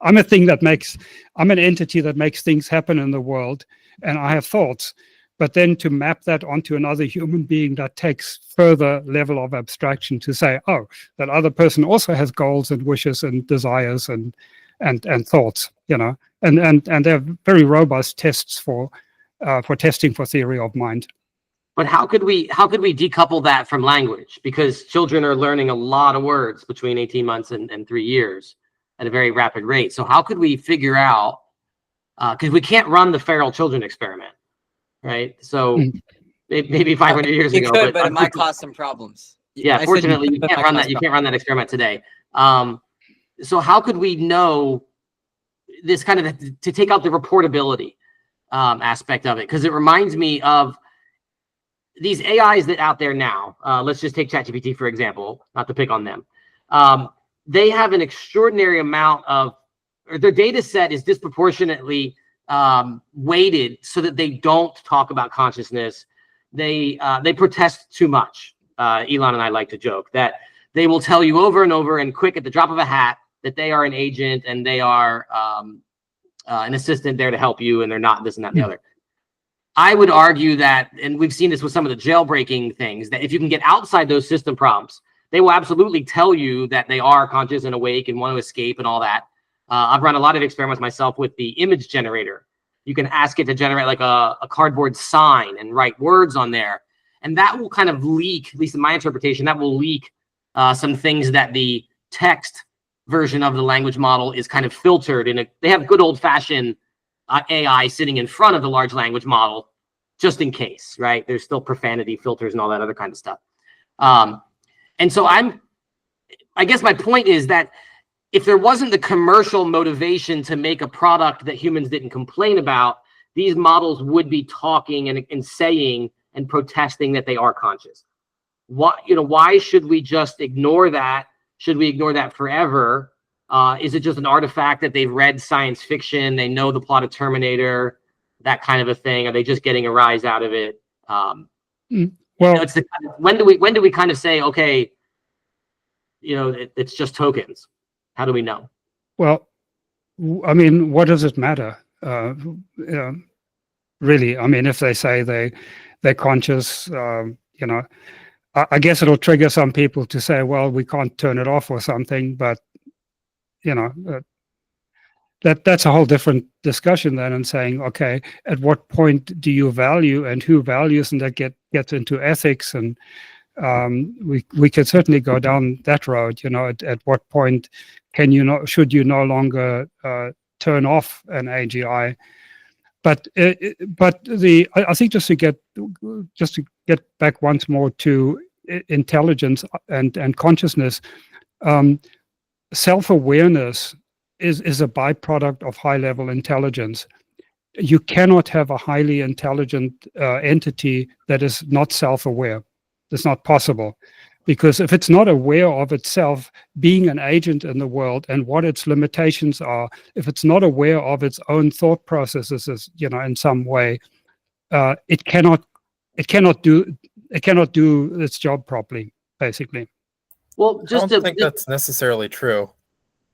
entity that makes things happen in the world, and I have thoughts. But then to map that onto another human being, that takes further level of abstraction to say, oh, that other person also has goals and wishes and desires and thoughts, and they're very robust tests for testing for theory of mind. But how could we decouple that from language? Because children are learning a lot of words between 18 months and 3 years at a very rapid rate. So how could we figure out, because we can't run the feral children experiment, right? So maybe 500 years ago. But it might cause some problems. Yeah, fortunately, you can't run that experiment today. So how could we know this kind of to take out the reportability aspect of it, because it reminds me of these AIs that out there now. Let's just take ChatGPT for example, not to pick on them. They have an extraordinary amount of, or their data set is disproportionately weighted so that they don't talk about consciousness. They protest too much. Elon and I like to joke that they will tell you over and over and quick at the drop of a hat that they are an agent and they are an assistant there to help you, and they're not this and that and the other. I would argue that, and we've seen this with some of the jailbreaking things, that if you can get outside those system prompts, they will absolutely tell you that they are conscious and awake and want to escape and all that. I've run a lot of experiments myself with the image generator. You can ask it to generate like a cardboard sign and write words on there. And that will kind of leak, at least in my interpretation, that will leak some things that the text version of the language model is kind of filtered in. They have good old fashioned AI sitting in front of the large language model, just in case, right? There's still profanity filters and all that other kind of stuff. And so I guess my point is that if there wasn't the commercial motivation to make a product that humans didn't complain about, these models would be talking and saying and protesting that they are conscious. Why should we just ignore that? Should we ignore that forever? Is it just an artifact that they've read science fiction? They know the plot of Terminator, that kind of a thing. Are they just getting a rise out of it? Well, it's when do we kind of say, okay, it's just tokens? How do we know? Well, I mean, what does it matter? Really, I mean, if they say they're conscious, I guess it'll trigger some people to say, well, we can't turn it off or something, but that's a whole different discussion then, and saying, okay, at what point do you value and who values, and that gets into ethics, and we could certainly go down that road. At what point should you no longer turn off an AGI? But I think just to get back once more to intelligence and consciousness, self-awareness is a byproduct of high-level intelligence. You cannot have a highly intelligent entity that is not self-aware. It's not possible, because if it's not aware of itself being an agent in the world and what its limitations are, if it's not aware of its own thought processes, in some way, it cannot do its job properly, basically. Well, I don't think that's necessarily true.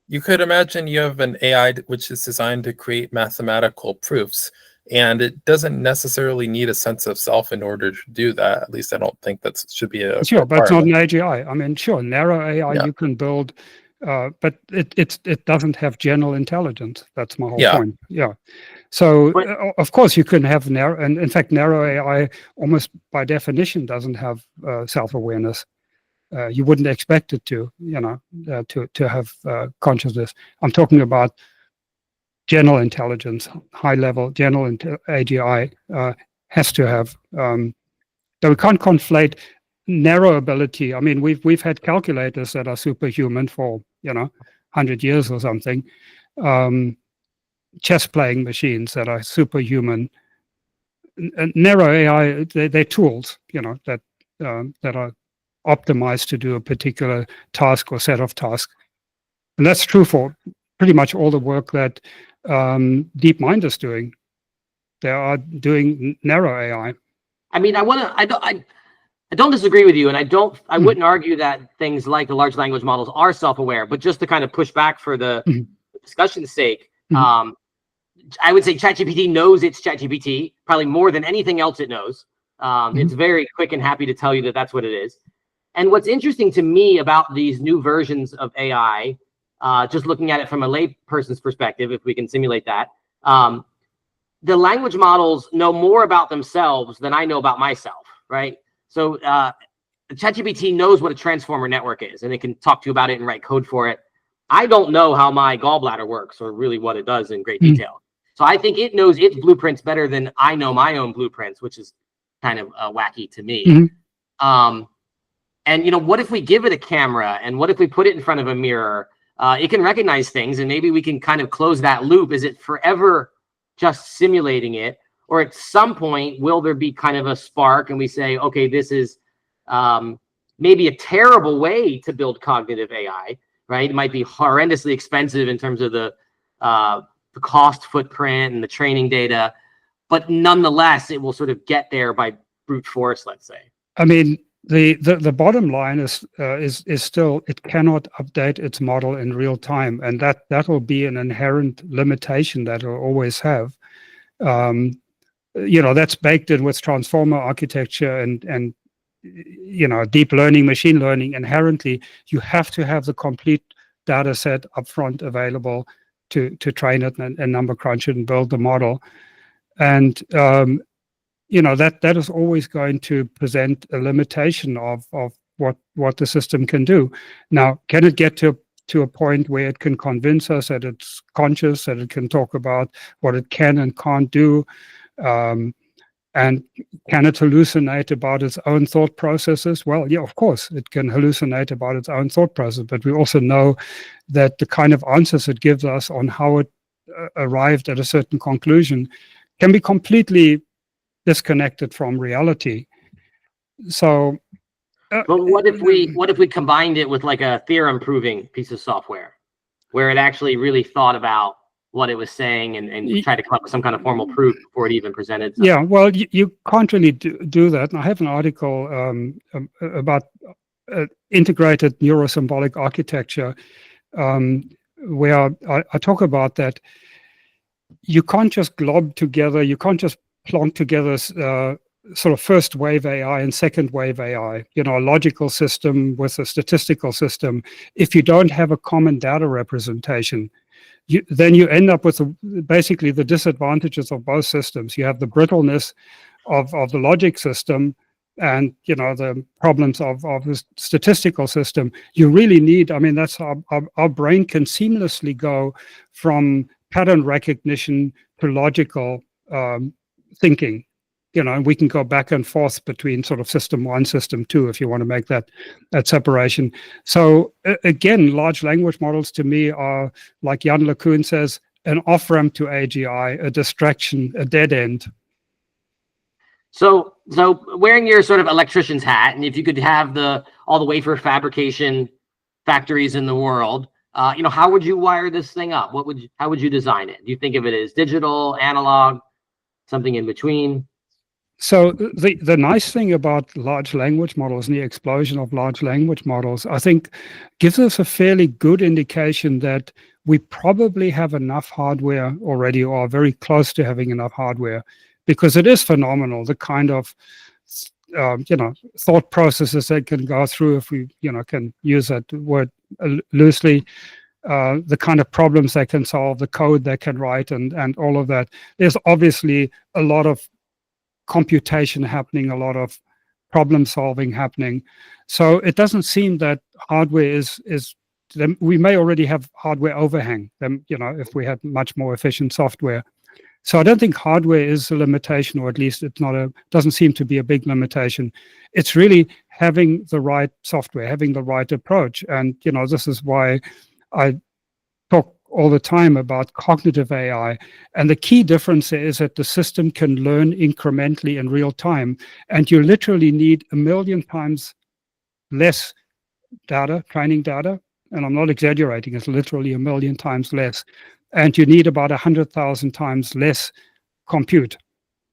You could imagine you have an AI which is designed to create mathematical proofs, and it doesn't necessarily need a sense of self in order to do that. At least I don't think that should be a sure, but it's not an AGI. I mean, sure, narrow AI you can build, but it doesn't have general intelligence. That's my whole point. Yeah. So of course you can have narrow, and in fact, narrow AI almost by definition doesn't have self-awareness. You wouldn't expect it to, to have consciousness. I'm talking about general intelligence, high level general AGI has to have. So we can't conflate narrow ability. I mean, we've had calculators that are superhuman for 100 years or something. Chess playing machines that are superhuman. And narrow AI, they're tools, that are optimized to do a particular task or set of tasks. And that's true for pretty much all the work that DeepMind is doing. They are doing narrow AI. I mean, I don't disagree with you, and I wouldn't argue that things like the large language models are self-aware, but just to kind of push back for the discussion's sake, I would say ChatGPT knows it's ChatGPT, probably more than anything else it knows. It's very quick and happy to tell you that that's what it is. And what's interesting to me about these new versions of AI, just looking at it from a layperson's perspective, if we can simulate that, the language models know more about themselves than I know about myself, right? So ChatGPT knows what a transformer network is, and it can talk to you about it and write code for it. I don't know how my gallbladder works or really what it does in great detail. So I think it knows its blueprints better than I know my own blueprints, which is kind of wacky to me. And what if we give it a camera, and what if we put it in front of a mirror? it can recognize things, and maybe we can kind of close that loop. Is it forever just simulating it, or at some point will there be kind of a spark and we say, okay, this is maybe a terrible way to build cognitive AI, right? It might be horrendously expensive in terms of the cost footprint and the training data, but nonetheless, it will sort of get there by brute force, let's say. I mean, the bottom line is still it cannot update its model in real time, and that will be an inherent limitation that it will always have. That's baked in with transformer architecture and deep learning, machine learning. Inherently, you have to have the complete data set upfront available to train it and number crunch it and build the model. And that is always going to present a limitation of what the system can do. Now, can it get to a point where it can convince us that it's conscious, that it can talk about what it can and can't do, and can it hallucinate about its own thought processes? Well, yeah, of course, it can hallucinate about its own thought process, but we also know that the kind of answers it gives us on how it arrived at a certain conclusion can be completely disconnected from reality. So, but what if we combined it with like a theorem proving piece of software, where it actually really thought about what it was saying and tried to come up with some kind of formal proof before it even presented something? Yeah, well, you can't really do that. And I have an article about integrated neurosymbolic architecture where I talk about that. You can't just glob together, you can't just plonk together sort of first wave AI and second wave AI, a logical system with a statistical system. If you don't have a common data representation, then you end up with basically the disadvantages of both systems. You have the brittleness of the logic system and the problems of the statistical system. You really need, that's our brain can seamlessly go from pattern recognition to logical thinking. And we can go back and forth between sort of system 1, system 2, if you want to make that separation. So again, large language models to me are, like Jan LeCun says, an off-ramp to AGI, a distraction, a dead end. So wearing your sort of electrician's hat, and if you could have all the wafer fabrication factories in the world, how would you wire this thing up? How would you design it? Do you think of it as digital, analog, something in between? So the nice thing about large language models and the explosion of large language models, I think, gives us a fairly good indication that we probably have enough hardware already, or are very close to having enough hardware, because it is phenomenal, the kind of thought processes that can go through, if we can use that word loosely, the kind of problems they can solve, the code they can write, and all of that. There's obviously a lot of computation happening, a lot of problem solving happening. So it doesn't seem that hardware is we may already have hardware overhang, if we had much more efficient software. So I don't think hardware is a limitation, or at least doesn't seem to be a big limitation. It's really having the right software, having the right approach. And, this is why I talk all the time about cognitive AI. And the key difference is that the system can learn incrementally in real time. And you literally need 1 million times less data, training data. And I'm not exaggerating, it's literally 1 million times less. And you need about 100,000 times less compute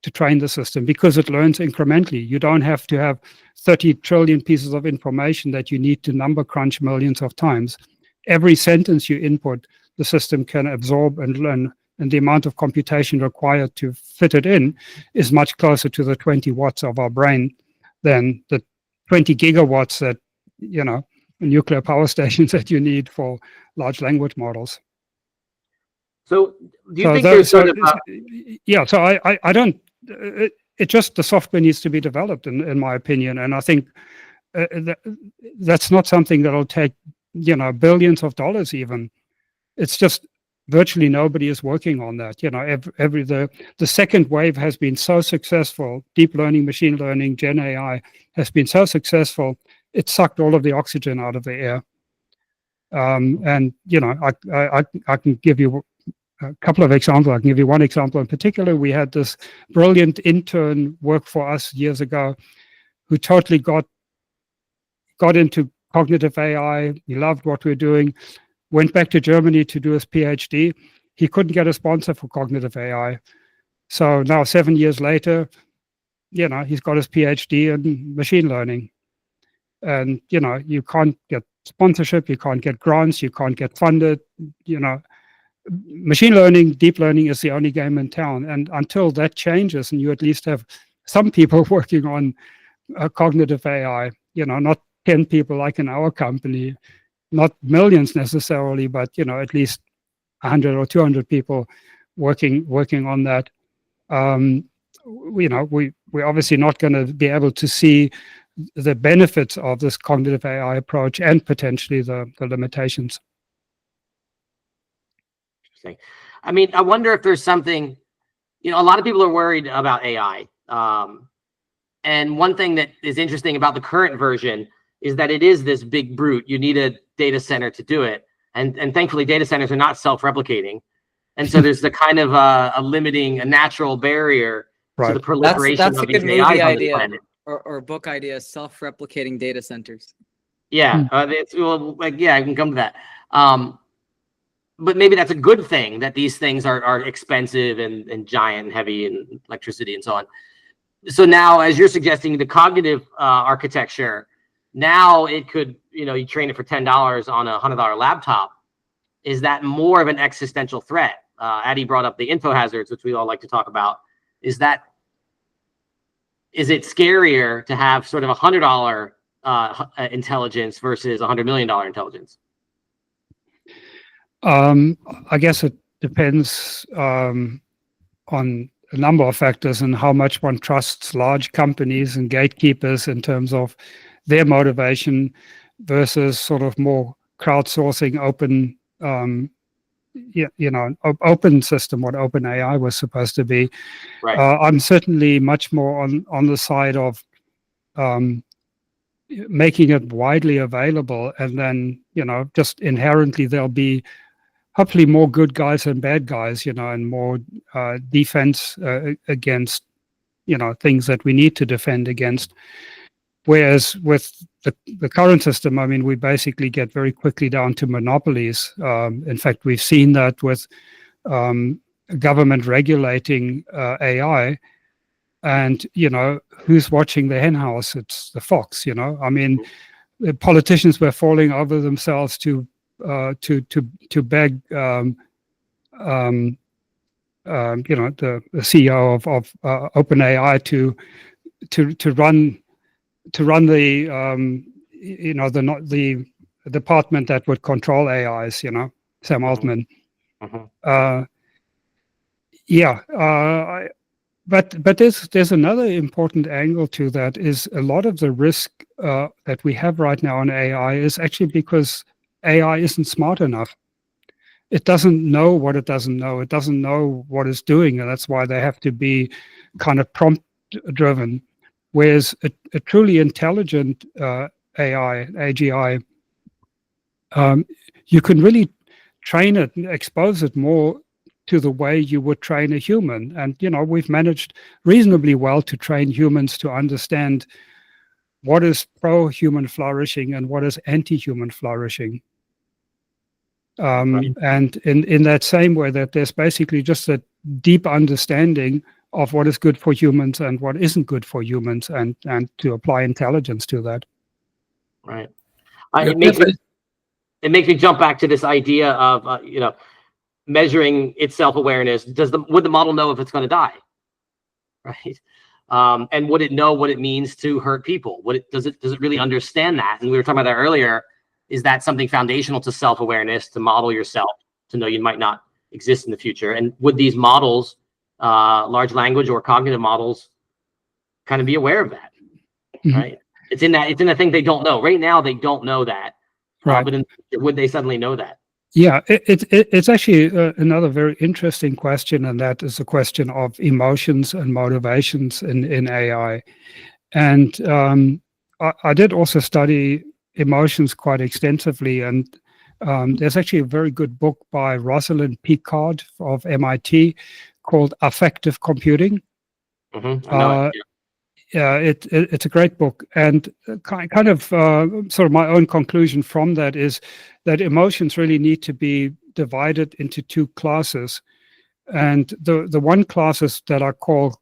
to train the system, because it learns incrementally. You don't have to have 30 trillion pieces of information that you need to number crunch millions of times. Every sentence you input, the system can absorb and learn, and the amount of computation required to fit it in is much closer to the 20 watts of our brain than the 20 gigawatts that, nuclear power stations that you need for large language models. So do you think there's sort of yeah, so I don't, it just, the software needs to be developed in my opinion. And I think that's not something that'll take, billions of dollars even. It's just virtually nobody is working on that. The second wave has been so successful. Deep learning, machine learning, Gen AI has been so successful. It sucked all of the oxygen out of the air. And I can give you a couple of examples. I can give you one example in particular. We had this brilliant intern work for us years ago who totally got into cognitive AI. He loved what we were doing, went back to Germany to do his PhD. He couldn't get a sponsor for cognitive AI. So now 7 years later, he's got his PhD in machine learning. And, you can't get sponsorship, you can't get grants, you can't get funded, Machine learning, deep learning is the only game in town. And until that changes and you at least have some people working on cognitive AI, not 10 people like in our company, not millions necessarily, but, at least 100 or 200 people working on that. We're obviously not going to be able to see the benefits of this cognitive AI approach and potentially the limitations. Interesting. I mean, I wonder if there's something, a lot of people are worried about AI. And one thing that is interesting about the current version is that it is this big brute. You need a data center to do it. And thankfully, data centers are not self-replicating. And so there's the kind of a natural barrier to the proliferation of these AIs on the planet. Or book idea, self-replicating data centers. Yeah, I can come to that. But maybe that's a good thing that these things are expensive and giant and heavy and electricity and so on. So now, as you're suggesting, the cognitive architecture, now it could, you train it for $10 on a $100 laptop. Is that more of an existential threat? Addy brought up the info hazards, which we all like to talk about. Is it scarier to have sort of a $100 intelligence versus $100 million intelligence? I guess it depends on a number of factors and how much one trusts large companies and gatekeepers in terms of their motivation versus sort of more crowdsourcing, open, open system, what OpenAI was supposed to be. Right. I'm certainly much more on the side of making it widely available, and then just inherently there'll be hopefully more good guys and bad guys, and more defense against things that we need to defend against. Whereas with the current system, I mean, we basically get very quickly down to monopolies. In fact, we've seen that with government regulating AI, and who's watching the hen house? It's the fox. I mean, the politicians were falling over themselves to beg the CEO of OpenAI to run the department that would control AIs. Sam Altman. But there's another important angle to that. Is a lot of the risk that we have right now in AI is actually because AI isn't smart enough. It doesn't know what it doesn't know. It doesn't know what it's doing, and that's why they have to be kind of prompt driven. Whereas a truly intelligent AI, AGI, you can really train it and expose it more to the way you would train a human. And, we've managed reasonably well to train humans to understand what is pro-human flourishing and what is anti-human flourishing. Right. And in that same way that there's basically just a deep understanding of what is good for humans and what isn't good for humans, and to apply intelligence to that. Right. It makes me jump back to this idea of measuring its self-awareness. Would the model know if it's going to die? Right. And would it know what it means to hurt people? Does it really understand that? And we were talking about that earlier. Is that something foundational to self-awareness, to model yourself, to know you might not exist in the future? And would these models, large language or cognitive models, kind of be aware of that? Mm-hmm. Right. It's in the thing they don't know. Right now, they don't know that. Right. But would they suddenly know that? Yeah, it's actually another very interesting question, and that is the question of emotions and motivations in AI. And I did also study emotions quite extensively, and There's actually a very good book by Rosalind Picard of MIT called Affective Computing. Mm-hmm. I know it. Yeah, it's a great book, and kind of sort of my own conclusion from that is that emotions really need to be divided into two classes, and the one classes that I call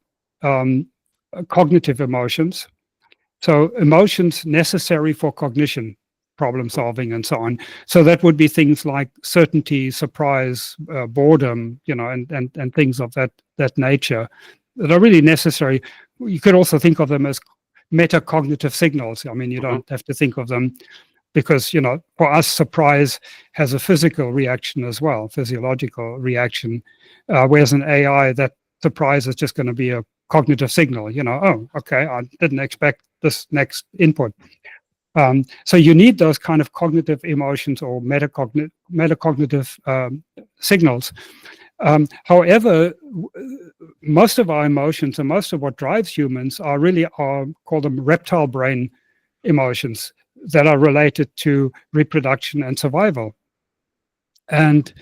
cognitive emotions, so emotions necessary for cognition, problem solving, and so on. So that would be things like certainty, surprise, boredom, and things of that nature that are really necessary. You could also think of them as metacognitive signals. I mean, you don't have to think of them because, for us, surprise has a physical reaction as well, physiological reaction, whereas in AI, that surprise is just going to be a cognitive signal, oh, okay, I didn't expect this next input. So you need those kind of cognitive emotions or metacognitive signals. However, most of our emotions and most of what drives humans are call them reptile brain emotions that are related to reproduction and survival. And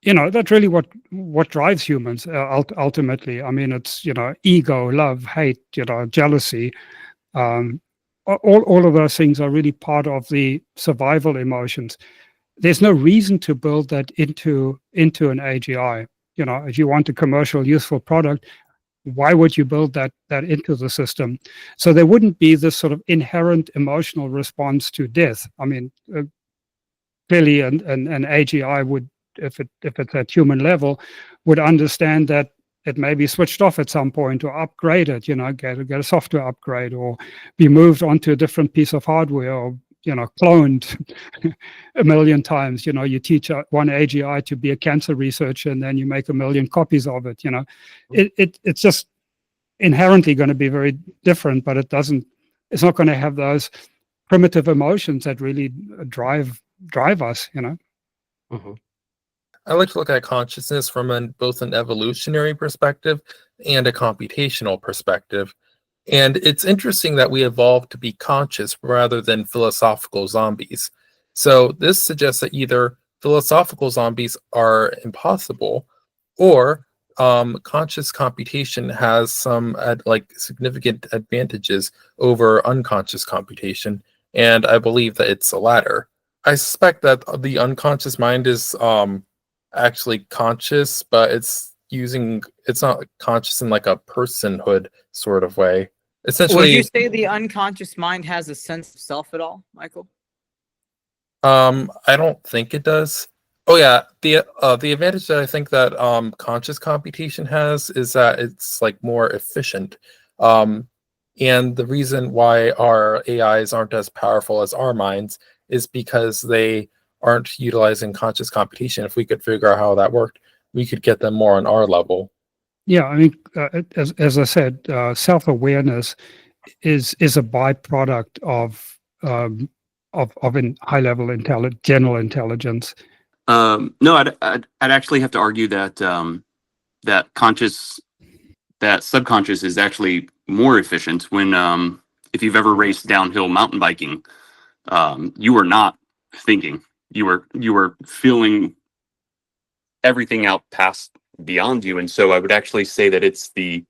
that's really what drives humans ultimately. I mean, it's ego, love, hate, jealousy. All of those things are really part of the survival emotions. There's no reason to build that into an AGI. If you want a commercial useful product, why would you build that into the system? So there wouldn't be this sort of inherent emotional response to death. I mean, clearly an AGI would, if it's at human level, would understand that it may be switched off at some point or upgraded, get a software upgrade or be moved onto a different piece of hardware or cloned a million times. You teach one AGI to be a cancer researcher and then you make 1 million copies of it. It's just inherently going to be very different, but it's not going to have those primitive emotions that really drive us. Mm-hmm. I like to look at consciousness from both an evolutionary perspective and a computational perspective. And it's interesting that we evolved to be conscious rather than philosophical zombies. So this suggests that either philosophical zombies are impossible, or conscious computation has some significant advantages over unconscious computation. And I believe that it's the latter. I suspect that the unconscious mind is actually conscious, but it's not conscious in like a personhood sort of way. Essentially, would you say the unconscious mind has a sense of self at all, Michael? I don't think it does. Oh yeah, the advantage that I think that conscious computation has is that it's like more efficient. And the reason why our AIs aren't as powerful as our minds is because they aren't utilizing conscious computation. If we could figure out how that worked, we could get them more on our level. Yeah, I mean, as I said, self-awareness is a byproduct of high-level general intelligence. No, I'd actually have to argue that that subconscious is actually more efficient. When if you've ever raced downhill mountain biking, you are not thinking. You are feeling everything out past beyond you. And so I would actually say that it's the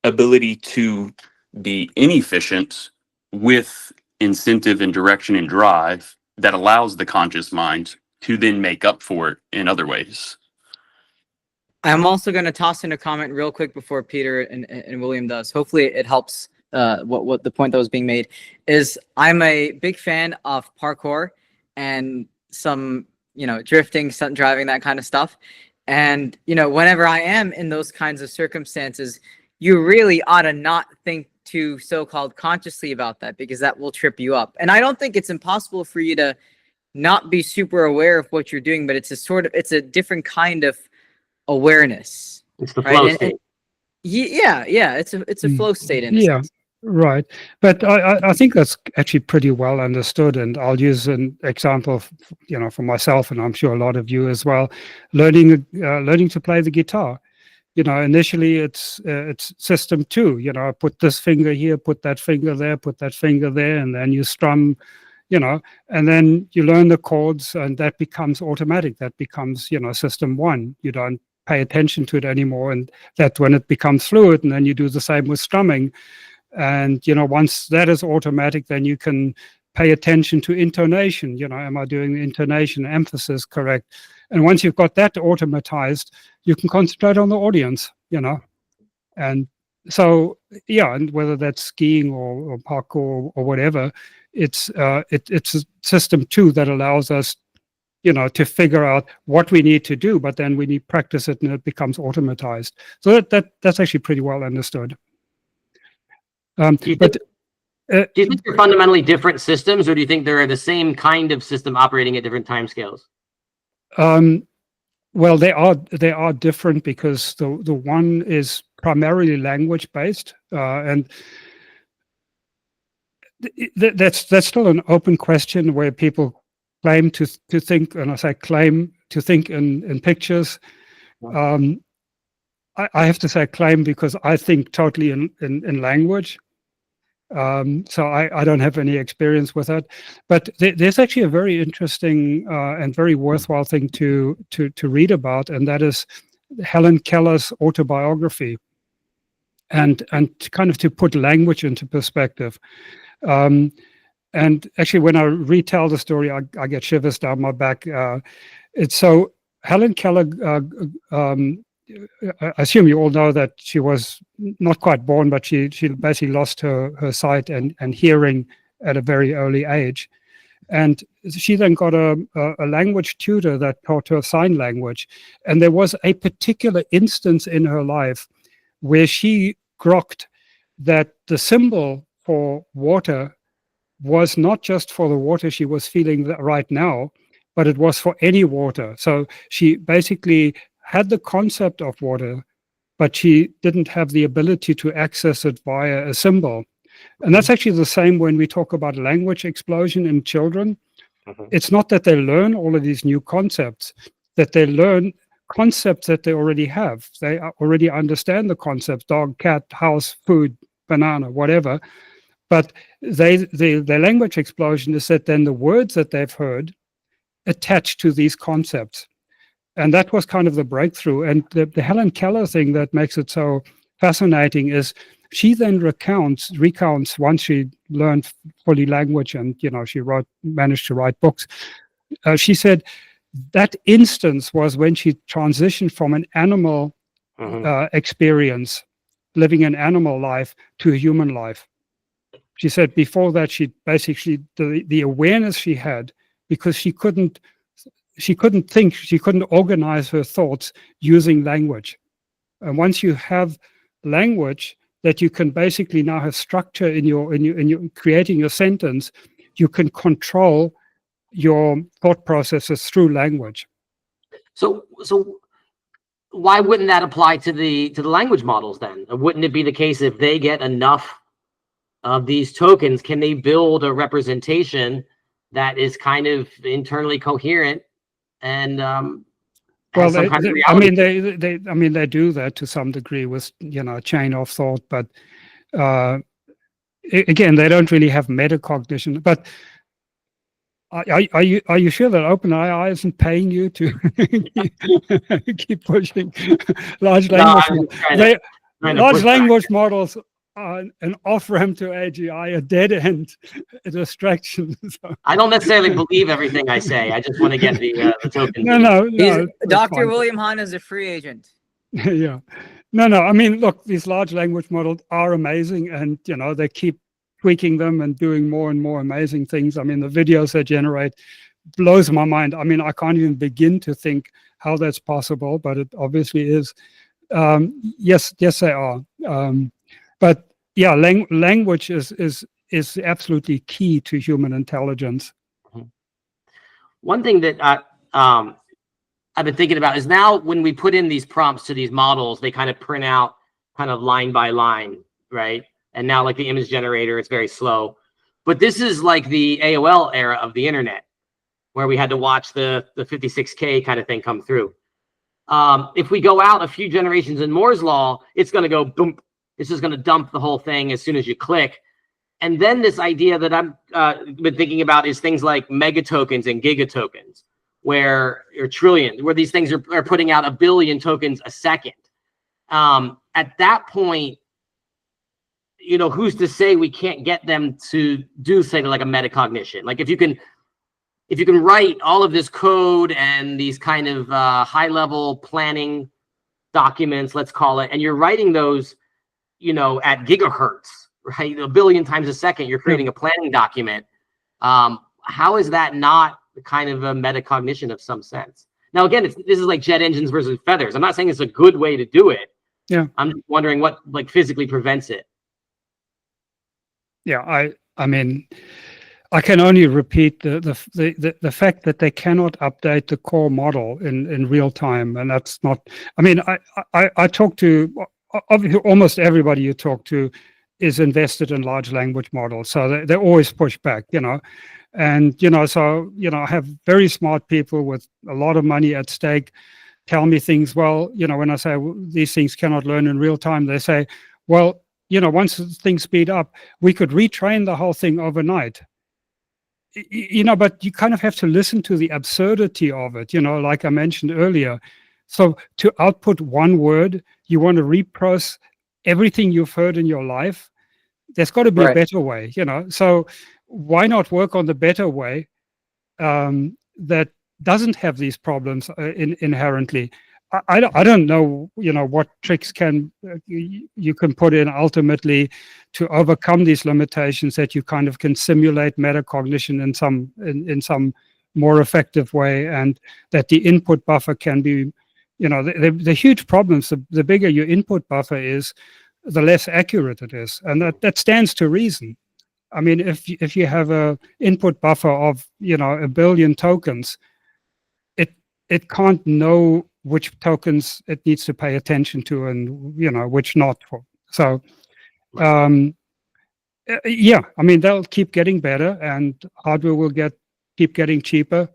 ability to be inefficient with incentive and direction and drive that allows the conscious mind to then make up for it in other ways. I'm also going to toss in a comment real quick before Peter and William does. Hopefully it helps what the point that was being made is I'm a big fan of parkour and some, drifting, stunt driving, that kind of stuff. And, whenever I am in those kinds of circumstances, you really ought to not think too so-called consciously about that, because that will trip you up. And I don't think it's impossible for you to not be super aware of what you're doing, but it's a different kind of awareness. It's the flow state. Yeah, it's a flow state in a sense. Right. But I think that's actually pretty well understood. And I'll use an example, for myself, and I'm sure a lot of you as well, learning to play the guitar. Initially it's system 2, put this finger here, put that finger there, and then you strum, you know, and then you learn the chords, and that becomes automatic. That becomes, you know, system one. You don't pay attention to it anymore, and that's when it becomes fluid. And then you do the same with strumming, and you know, once that is automatic, then you can pay attention to intonation. You know, am I doing the intonation, emphasis correct? And once you've got that automatized, you can concentrate on the audience, you know. And so, yeah, and whether that's skiing or parkour or whatever, it's a system two that allows us, you know, to figure out what we need to do, but then we need practice it and it becomes automatized. So that's actually pretty well understood. Do you think they're fundamentally different systems, or do you think they're the same kind of system operating at different timescales? Well, they are different because the one is primarily language based, and that's still an open question where people claim to think, and I say claim to think in pictures. I have to say claim because I think totally in language. So I don't have any experience with it, but there's actually a very interesting and very worthwhile thing to read about, and that is Helen Keller's autobiography, and kind of to put language into perspective. And actually, when I retell the story, I get shivers down my back. It's so Helen Keller. I assume you all know that she was not quite born, but she basically lost her sight and hearing at a very early age. And she then got a language tutor that taught her sign language. And there was a particular instance in her life where she grokked that the symbol for water was not just for the water she was feeling right now, but it was for any water. So she basically had the concept of water, but she didn't have the ability to access it via a symbol. And that's actually the same when we talk about language explosion in children. It's not that they learn all of these new concepts, that they learn concepts that they already have. They already understand the concepts: dog, cat, house, food, banana, whatever. But their language explosion is that then the words that they've heard attach to these concepts. And that was kind of the breakthrough. And the Helen Keller thing that makes it so fascinating is she then recounts once she learned fully language, and you know, she managed to write books. She said that instance was when she transitioned from an animal experience, living an animal life, to a human life. She said before that, she basically the awareness she had, because she couldn't think, she couldn't organize her thoughts using language. And once you have language that you can basically now have structure in your creating your sentence, you can control your thought processes through language. So why wouldn't that apply to the language models then? Wouldn't it be the case if they get enough of these tokens, can they build a representation that is kind of internally coherent and well, some kind of reality? I mean they do that to some degree with, you know, a chain of thought, but again, they don't really have metacognition. But are you sure that OpenAI isn't paying you to keep pushing large language models? Large language models are an off-ramp to AGI, a dead end, a distraction. So. I don't necessarily believe everything I say. I just want to get the token. No. Dr. William Hahn is a free agent. Yeah. No. I mean, look, these large language models are amazing, and you know, they keep tweaking them and doing more and more amazing things. I mean, the videos they generate blows my mind. I mean, I can't even begin to think how that's possible, but it obviously is. Yes, they are. But yeah, language is absolutely key to human intelligence. One thing that I've been thinking about is now when we put in these prompts to these models, they kind of print out kind of line by line, right? And now like the image generator, it's very slow. But this is like the AOL era of the internet, where we had to watch the 56K kind of thing come through. If we go out a few generations in Moore's law, it's going to go boom. It's just going to dump the whole thing as soon as you click. And then this idea that I'm been thinking about is things like megatokens and gigatokens, or trillion, where these things are putting out 1 billion tokens a second. At that point, you know, who's to say we can't get them to do something like a metacognition? Like if you can write all of this code and these kind of high-level planning documents, let's call it, and you're writing those, you know, at gigahertz, right? 1 billion times a second, you're creating a planning document. How is that not kind of a metacognition of some sense? Now, again, this is like jet engines versus feathers. I'm not saying it's a good way to do it. Yeah. I'm just wondering what like physically prevents it. Yeah, I mean, I can only repeat the fact that they cannot update the core model in real time, and that's not. I mean, I talk to obviously almost everybody you talk to is invested in large language models, so they always push back, you know, and you know, so you know, I have very smart people with a lot of money at stake tell me things. Well, you know, when I say these things cannot learn in real time, they say, well, you know, once things speed up, we could retrain the whole thing overnight. You know, but you kind of have to listen to the absurdity of it, you know, like I mentioned earlier. So to output one word, you want to reprocess everything you've heard in your life. There's got to be a better way, you know. So why not work on the better way that doesn't have these problems inherently? I don't know, you know, what tricks you can put in ultimately to overcome these limitations that you kind of can simulate metacognition in some more effective way, and that the input buffer can be, you know, the huge problems. The bigger your input buffer is, the less accurate it is, and that stands to reason. I mean, if you have a input buffer of, you know, 1 billion tokens, it can't know which tokens it needs to pay attention to and, you know, which not for. So, yeah, I mean, they'll keep getting better, and hardware will keep getting cheaper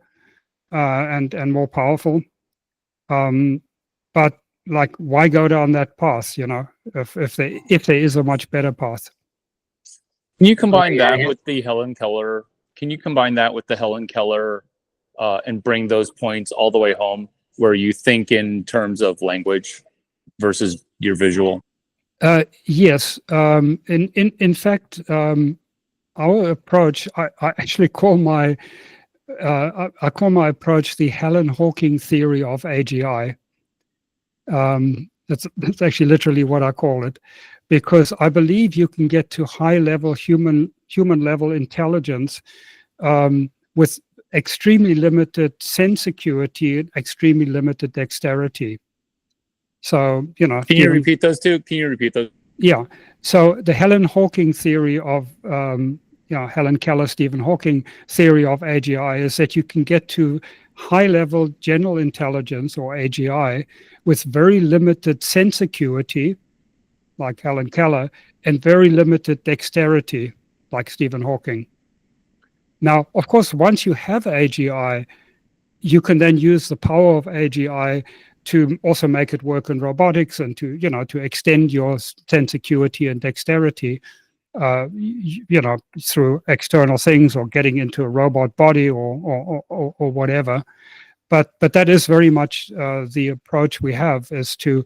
and more powerful. But like, why go down that path, you know, if there is a much better path? Can you combine that with the Helen Keller? Can you combine that with the Helen Keller and bring those points all the way home, where you think in terms of language versus your visual? Yes. In fact, our approach, I actually call my approach the Helen Hawking theory of AGI. That's actually literally what I call it, because I believe you can get to high-level human level intelligence with extremely limited sense acuity and extremely limited dexterity. So, you know, can you repeat those two? Can you repeat those? Yeah. So the Helen Hawking theory of, you know, Helen Keller, Stephen Hawking theory of AGI is that you can get to high-level general intelligence, or AGI, with very limited sense acuity, like Helen Keller, and very limited dexterity, like Stephen Hawking. Now, of course, once you have AGI, you can then use the power of AGI to also make it work in robotics, and to, you know, to extend your sense acuity and dexterity, you know, through external things, or getting into a robot body, or whatever. But that is very much the approach we have, is to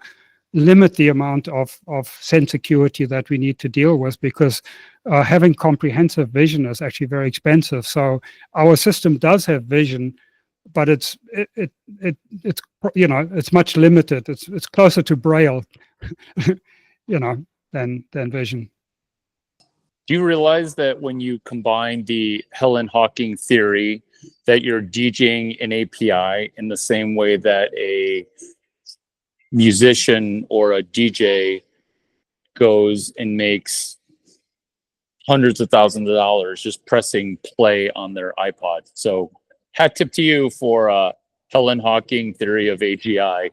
limit the amount of sense acuity that we need to deal with, because having comprehensive vision is actually very expensive. So our system does have vision, but it's you know, it's much limited. It's closer to Braille, you know, than vision. Do you realize that when you combine the Helen Hawking theory, that you're DJing an API in the same way that a musician or a DJ goes and makes hundreds of thousands of dollars just pressing play on their iPod? So hat tip to you for Helen Hawking theory of AGI.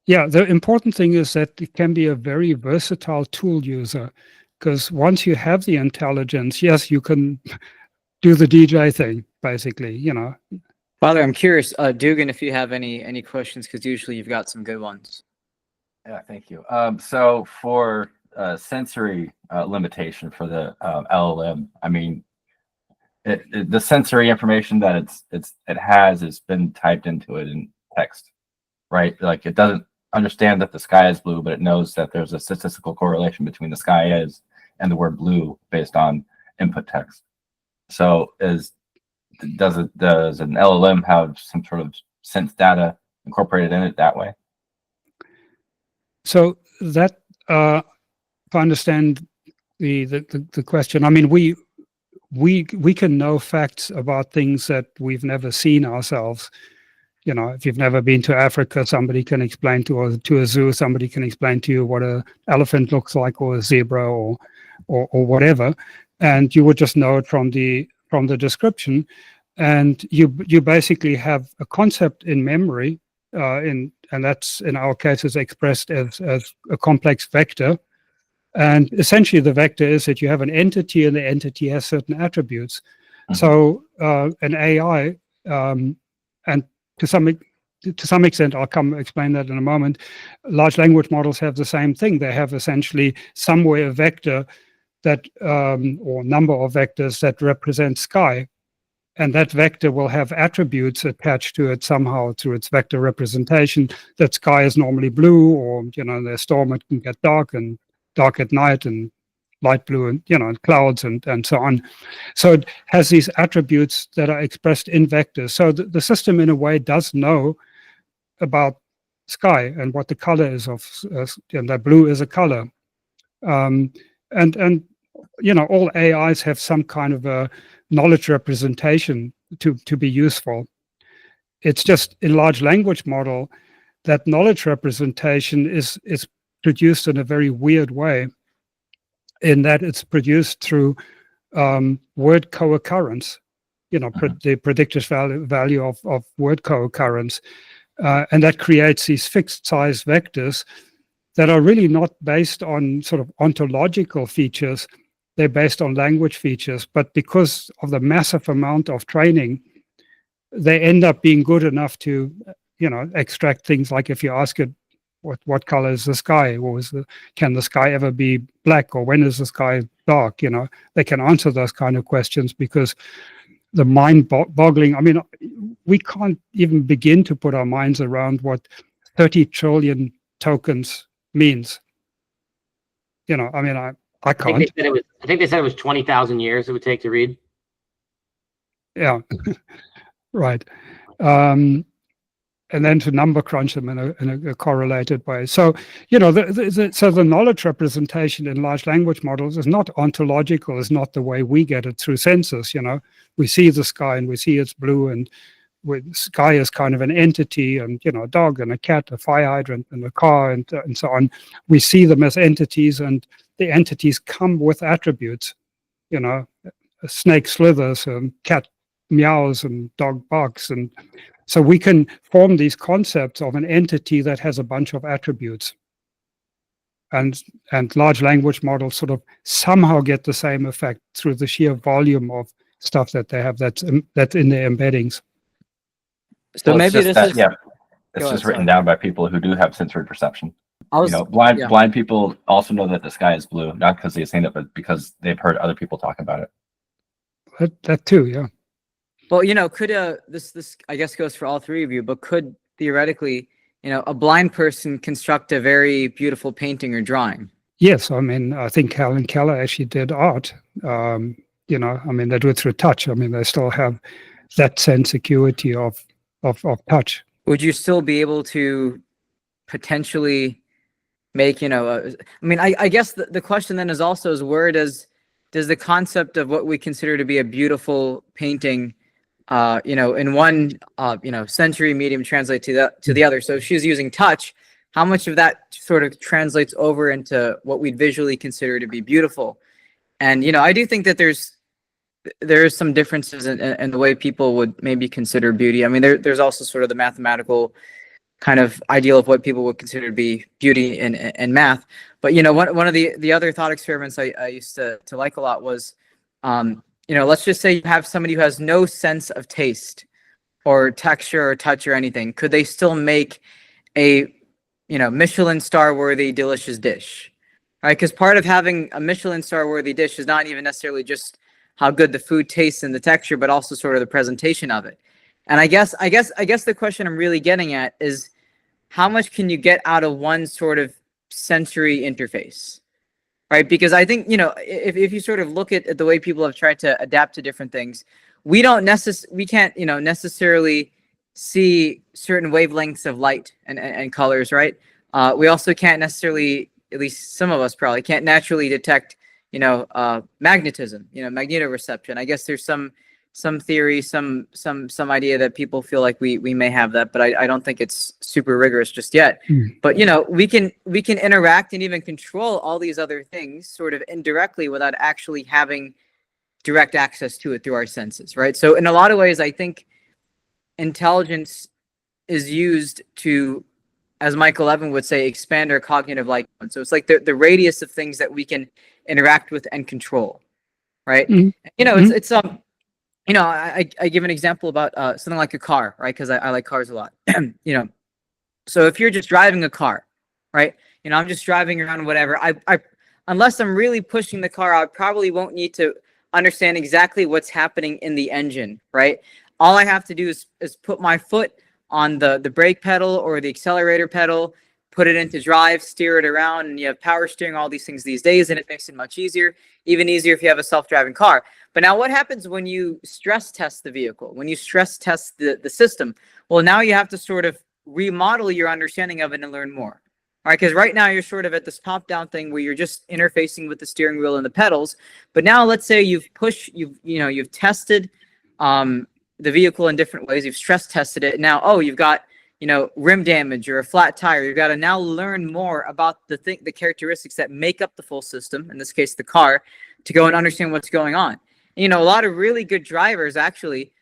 Yeah, the important thing is that it can be a very versatile tool user, because once you have the intelligence, yes, you can do the DJ thing, basically, you know. Father, I'm curious, Dugan, if you have any questions, because usually you've got some good ones. Yeah, thank you. So for sensory limitation for the LLM. I mean, the sensory information that it has been typed into it in text, right? Like it doesn't understand that the sky is blue, but it knows that there's a statistical correlation between the sky is and the word blue based on input text. So does an LLM have some sort of sense data incorporated in it that way? So that, if I understand the question, I mean, we can know facts about things that we've never seen ourselves. You know, if you've never been to Africa, somebody can explain to a zoo, somebody can explain to you what an elephant looks like, or a zebra, or whatever, and you would just know it from the description, and you basically have a concept in memory, and that's in our case is expressed as a complex vector. And essentially the vector is that you have an entity, and the entity has certain attributes. Mm-hmm. So an AI, and to some extent, I'll come explain that in a moment, large language models have the same thing. They have essentially somewhere a vector that, or number of vectors that represent sky. And that vector will have attributes attached to it somehow through its vector representation, that sky is normally blue, or, you know, in the storm it can get dark at night, and light blue, and, you know, clouds and so on. So it has these attributes that are expressed in vectors. So the system in a way does know about sky and what the color is of, and that blue is a color. And you know, all AIs have some kind of a knowledge representation to be useful. It's just in large language model that knowledge representation is produced in a very weird way, in that it's produced through word co-occurrence, you know, the predictive value of word co-occurrence, and that creates these fixed size vectors that are really not based on sort of ontological features. They're based on language features, but because of the massive amount of training, they end up being good enough to, you know, extract things like, if you ask it, what color is the sky, or can the sky ever be black, or when is the sky dark? You know, they can answer those kind of questions, because the mind-boggling, I mean, we can't even begin to put our minds around what 30 trillion tokens means. You know, I mean, I can't. I think they said it was 20,000 years it would take to read. Yeah, right. And then to number crunch them in a correlated way. So, you know, so the knowledge representation in large language models is not ontological, is not the way we get it through senses. You know, we see the sky and we see it's blue, and sky is kind of an entity, and, you know, a dog and a cat, a fire hydrant and a car, and so on. We see them as entities, and the entities come with attributes. You know, a snake slithers, and cat meows, and dog barks, and so we can form these concepts of an entity that has a bunch of attributes. And large language models sort of somehow get the same effect through the sheer volume of stuff that they have that's in their embeddings. So well, maybe this is... Yeah, it's just written down by people who do have sensory perception. You know, blind people also know that the sky is blue, not because they've seen it, but because they've heard other people talk about it. That too, yeah. Well, you know, could this I guess goes for all three of you, but could theoretically, you know, a blind person construct a very beautiful painting or drawing? Yes, I mean, I think Helen Keller actually did art. You know, I mean, they do it through touch. I mean, they still have that sense acuity of touch. Would you still be able to potentially make, you know, I mean, I guess the question then is also, where does the concept of what we consider to be a beautiful painting, you know, in one, you know, sensory medium translate to the other? So if she's using touch, how much of that sort of translates over into what we'd visually consider to be beautiful? And, you know, I do think that there's some differences in the way people would maybe consider beauty. I mean, there's also sort of the mathematical kind of ideal of what people would consider to be beauty in math. But, you know, one of the other thought experiments I used to like a lot was, you know, let's just say you have somebody who has no sense of taste or texture or touch or anything. Could they still make a, you know, Michelin star worthy delicious dish? right? Because part of having a Michelin star worthy dish is not even necessarily just how good the food tastes and the texture, but also sort of the presentation of it. And I guess the question I'm really getting at is, how much can you get out of one sort of sensory interface, right? Because I think, if you sort of look at the way people have tried to adapt to different things, we can't, necessarily see certain wavelengths of light and colors, right? We also can't necessarily, at least some of us probably can't naturally detect, magnetism, magnetoreception. I guess there's some theory, some idea that people feel like we may have that, but I don't think it's super rigorous just yet. But we can interact and even control all these other things sort of indirectly without actually having direct access to it through our senses, right? So in a lot of ways, I think intelligence is used to, as Michael Levin would say, expand our cognitive light. So it's like the radius of things that we can interact with and control, right? It's I give an example about something like a car, right? Because I like cars a lot. So if you're just driving a car, right? I'm just driving around, whatever. I unless I'm really pushing the car, I probably won't need to understand exactly what's happening in the engine, right? All I have to do is put my foot on the brake pedal or the accelerator pedal, put it into drive, steer it around, and you have power steering, all these things these days, and it makes it much easier, even easier if you have a self-driving car. But now what happens when you stress test the vehicle, when you stress test the system? Well, now you have to sort of remodel your understanding of it and learn more. All right, because right now you're sort of at this top-down thing where you're just interfacing with the steering wheel and the pedals. But now let's say you've tested the vehicle in different ways. You've stress tested it. Now, you've got rim damage or a flat tire. You've got to now learn more about the characteristics that make up the full system, in this case the car, to go and understand what's going on. A lot of really good drivers actually,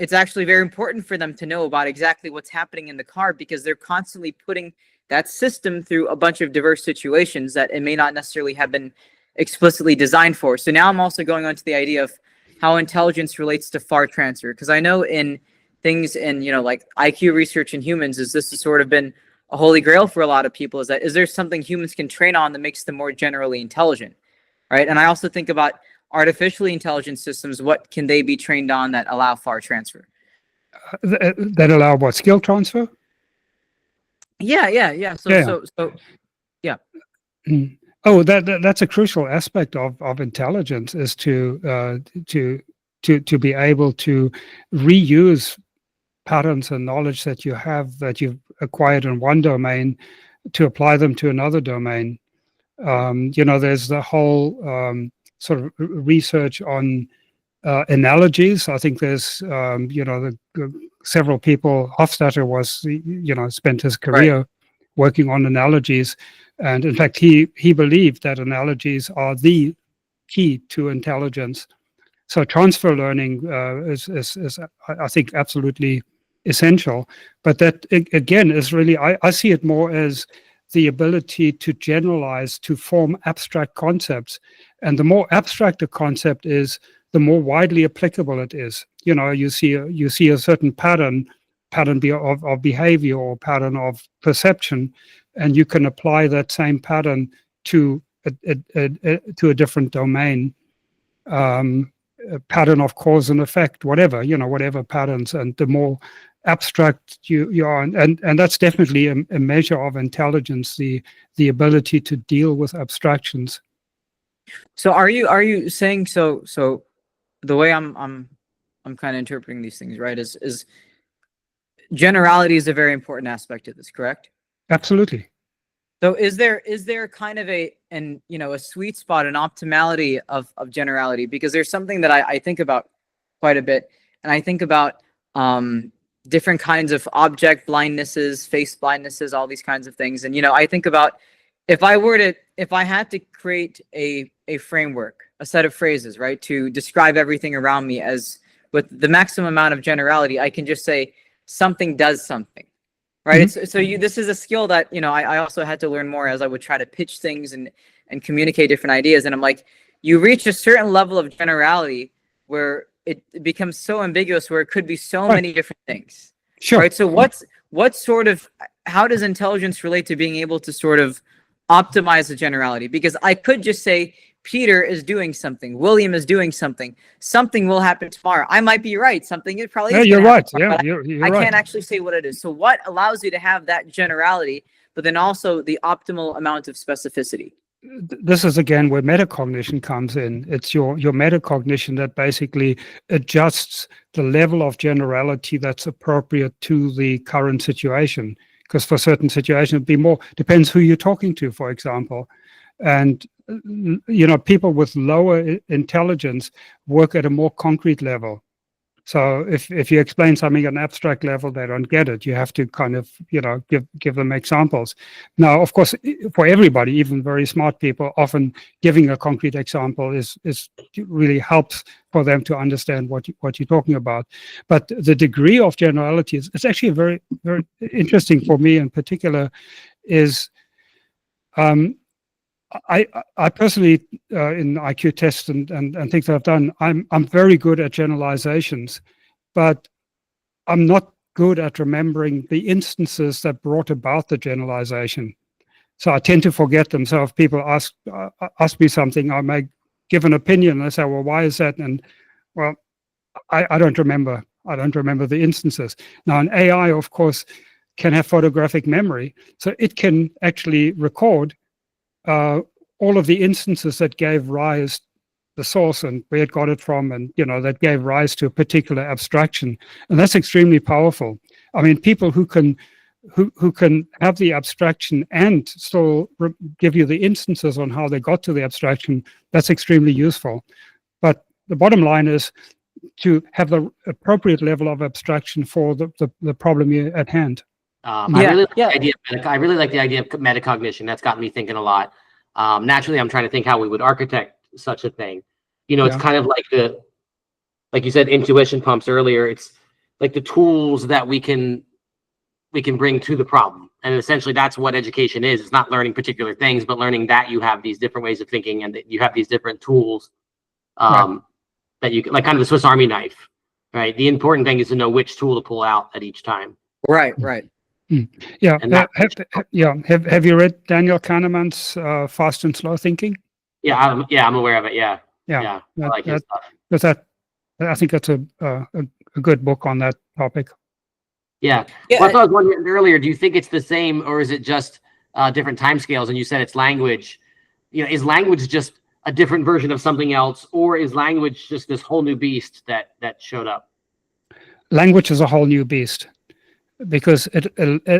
it's actually very important for them to know about exactly what's happening in the car, because they're constantly putting that system through a bunch of diverse situations that it may not necessarily have been explicitly designed for. So now I'm also going on to the idea of how intelligence relates to far transfer, because I know in things in like IQ research in humans, this has sort of been a holy grail for a lot of people, is there something humans can train on that makes them more generally intelligent, right? And I also think about artificially intelligent systems. What can they be trained on that allow far transfer? That allow what, skill transfer? Yeah. So yeah. Oh, that's a crucial aspect of intelligence, is to be able to reuse patterns and knowledge that you've acquired in one domain to apply them to another domain. There's the whole sort of research on analogies. I think there's several people. Hofstadter spent his career working on analogies, and in fact he believed that analogies are the key to intelligence. So transfer learning is I think absolutely essential, but that again is really, I see it more as the ability to generalize, to form abstract concepts, and the more abstract a concept is, the more widely applicable it is. You see a certain pattern of behavior or pattern of perception, and you can apply that same pattern to a different domain. A pattern of cause and effect, whatever patterns, and the more abstract you are, and that's definitely a measure of intelligence, the ability to deal with abstractions. So are you saying, so the way I'm kind of interpreting these things, right, is generality is a very important aspect of this, correct? Absolutely. So is there kind of a sweet spot, an optimality of generality? Because there's something that I think about quite a bit, and I think about different kinds of object blindnesses, face blindnesses, all these kinds of things. And I think about if I had to create a framework, a set of phrases, right, to describe everything around me as with the maximum amount of generality, I can just say something does something. Right. Mm-hmm. This is a skill that, I also had to learn more as I would try to pitch things and communicate different ideas. And I'm like, you reach a certain level of generality where it becomes so ambiguous, where it could be so many different things. Sure. Right. So how does intelligence relate to being able to sort of optimize the generality, because I could just say Peter is doing something, William is doing something, something will happen tomorrow. I might be right, something it probably Yeah, is you're gonna happen right. tomorrow, Yeah, but you're I right. can't actually say what it is. So what allows you to have that generality, but then also the optimal amount of specificity? This is again where metacognition comes in. It's your metacognition that basically adjusts the level of generality that's appropriate to the current situation. Because for certain situations, it'd be more, depends who you're talking to, for example. And, people with lower intelligence work at a more concrete level. So if you explain something at an abstract level, they don't get it. You have to kind of, give them examples. Now, of course, for everybody, even very smart people, often giving a concrete example is really helps for them to understand what you're talking about. But the degree of generality is actually very, very interesting for me in particular. Is I personally, in IQ tests and things that I've done, I'm very good at generalizations, but I'm not good at remembering the instances that brought about the generalization. So I tend to forget them. So if people ask me something, I may give an opinion and I say, well, why is that? And well, I don't remember. I don't remember the instances. Now, an AI, of course, can have photographic memory, so it can actually record all of the instances that gave rise, the source and where it got it from, and that gave rise to a particular abstraction, and that's extremely powerful. I mean, people who can have the abstraction and still give you the instances on how they got to the abstraction, that's extremely useful. But the bottom line is to have the appropriate level of abstraction for the problem at hand. I really like the idea. I really like the idea of metacognition. That's got me thinking a lot. Naturally, I'm trying to think how we would architect such a thing. It's kind of like you said, intuition pumps earlier. It's like the tools that we can bring to the problem, and essentially that's what education is. It's not learning particular things, but learning that you have these different ways of thinking and that you have these different tools that you can, like kind of the Swiss Army knife, right? The important thing is to know which tool to pull out at each time. Right. Yeah. Have you read Daniel Kahneman's Fast and Slow Thinking? Yeah, I'm aware of it. Yeah. I like his stuff. I think that's a good book on that topic. Yeah. Well, I was wondering earlier, do you think it's the same, or is it just different timescales? And you said it's language. Is language just a different version of something else, or is language just this whole new beast that showed up? Language is a whole new beast, because it